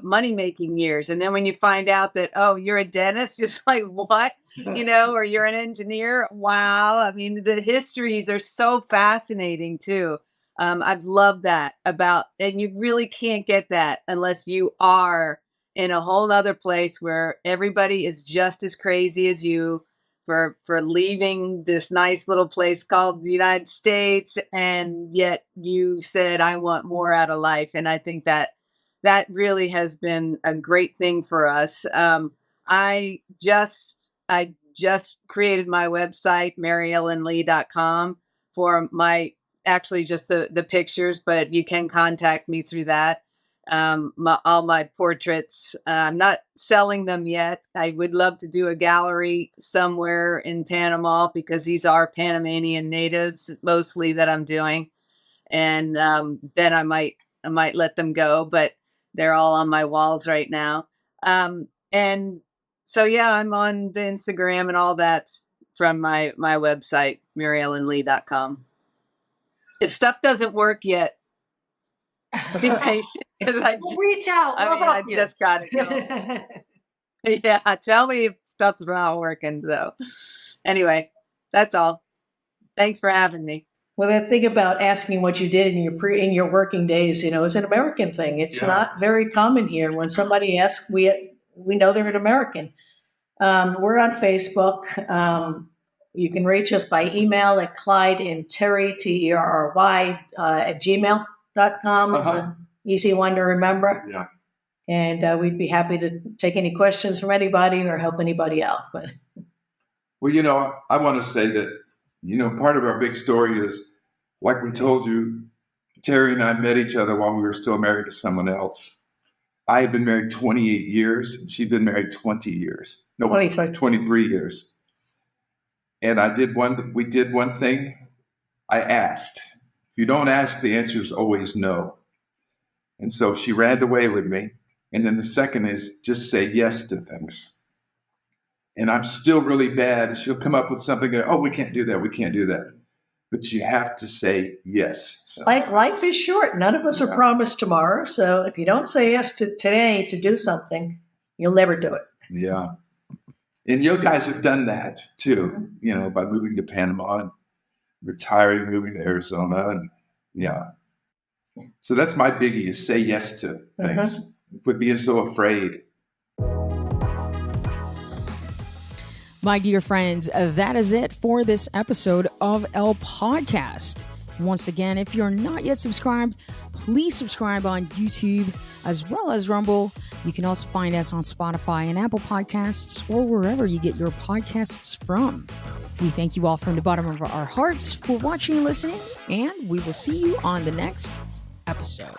money making years, and then when you find out that you're a dentist, just like what, or you're an engineer. Wow, I mean the histories are so fascinating too. I've loved that and you really can't get that unless you are in a whole other place where everybody is just as crazy as you for leaving this nice little place called the United States. And yet you said, I want more out of life. And I think that really has been a great thing for us. I just created my website, maryellenlee.com, for actually just the pictures, but you can contact me through that. All my portraits, I'm not selling them yet. I would love to do a gallery somewhere in Panama because these are Panamanian natives mostly that I'm doing. And then I might let them go, but they're all on my walls right now. And so, yeah, I'm on the Instagram and all that from my website, maryellenlee.com. If stuff doesn't work yet, be patient. Reach out. I just got it going. Yeah, tell me if stuff's not working. So, anyway, that's all. Thanks for having me. Well, the thing about asking what you did in your working days, is an American thing. It's not very common here. When somebody asks, we know they're an American. We're on Facebook. You can reach us by email at Clyde and Terry, Terry, at gmail.com. It's an easy one to remember. Yeah. And we'd be happy to take any questions from anybody or help anybody out. But well, I want to say that, part of our big story is, like we told you, Terry and I met each other while we were still married to someone else. I had been married 28 years, and she'd been married 20 years. No, 23 years. And we did one thing. I asked. If you don't ask, the answer is always no. And so she ran away with me. And then the second is just say yes to things. And I'm still really bad. She'll come up with something, we can't do that. We can't do that. But you have to say yes. So, life is short. None of us are promised tomorrow. So if you don't say yes to today to do something, you'll never do it. Yeah. And you guys have done that too, by moving to Panama and retiring, moving to Arizona. And yeah. So that's my biggie, is say yes to things. Quit being so afraid. My dear friends, that is it for this episode of El Podcast. Once again, if you're not yet subscribed, please subscribe on YouTube as well as Rumble. You can also find us on Spotify and Apple Podcasts or wherever you get your podcasts from. We thank you all from the bottom of our hearts for watching and listening, and we will see you on the next episode.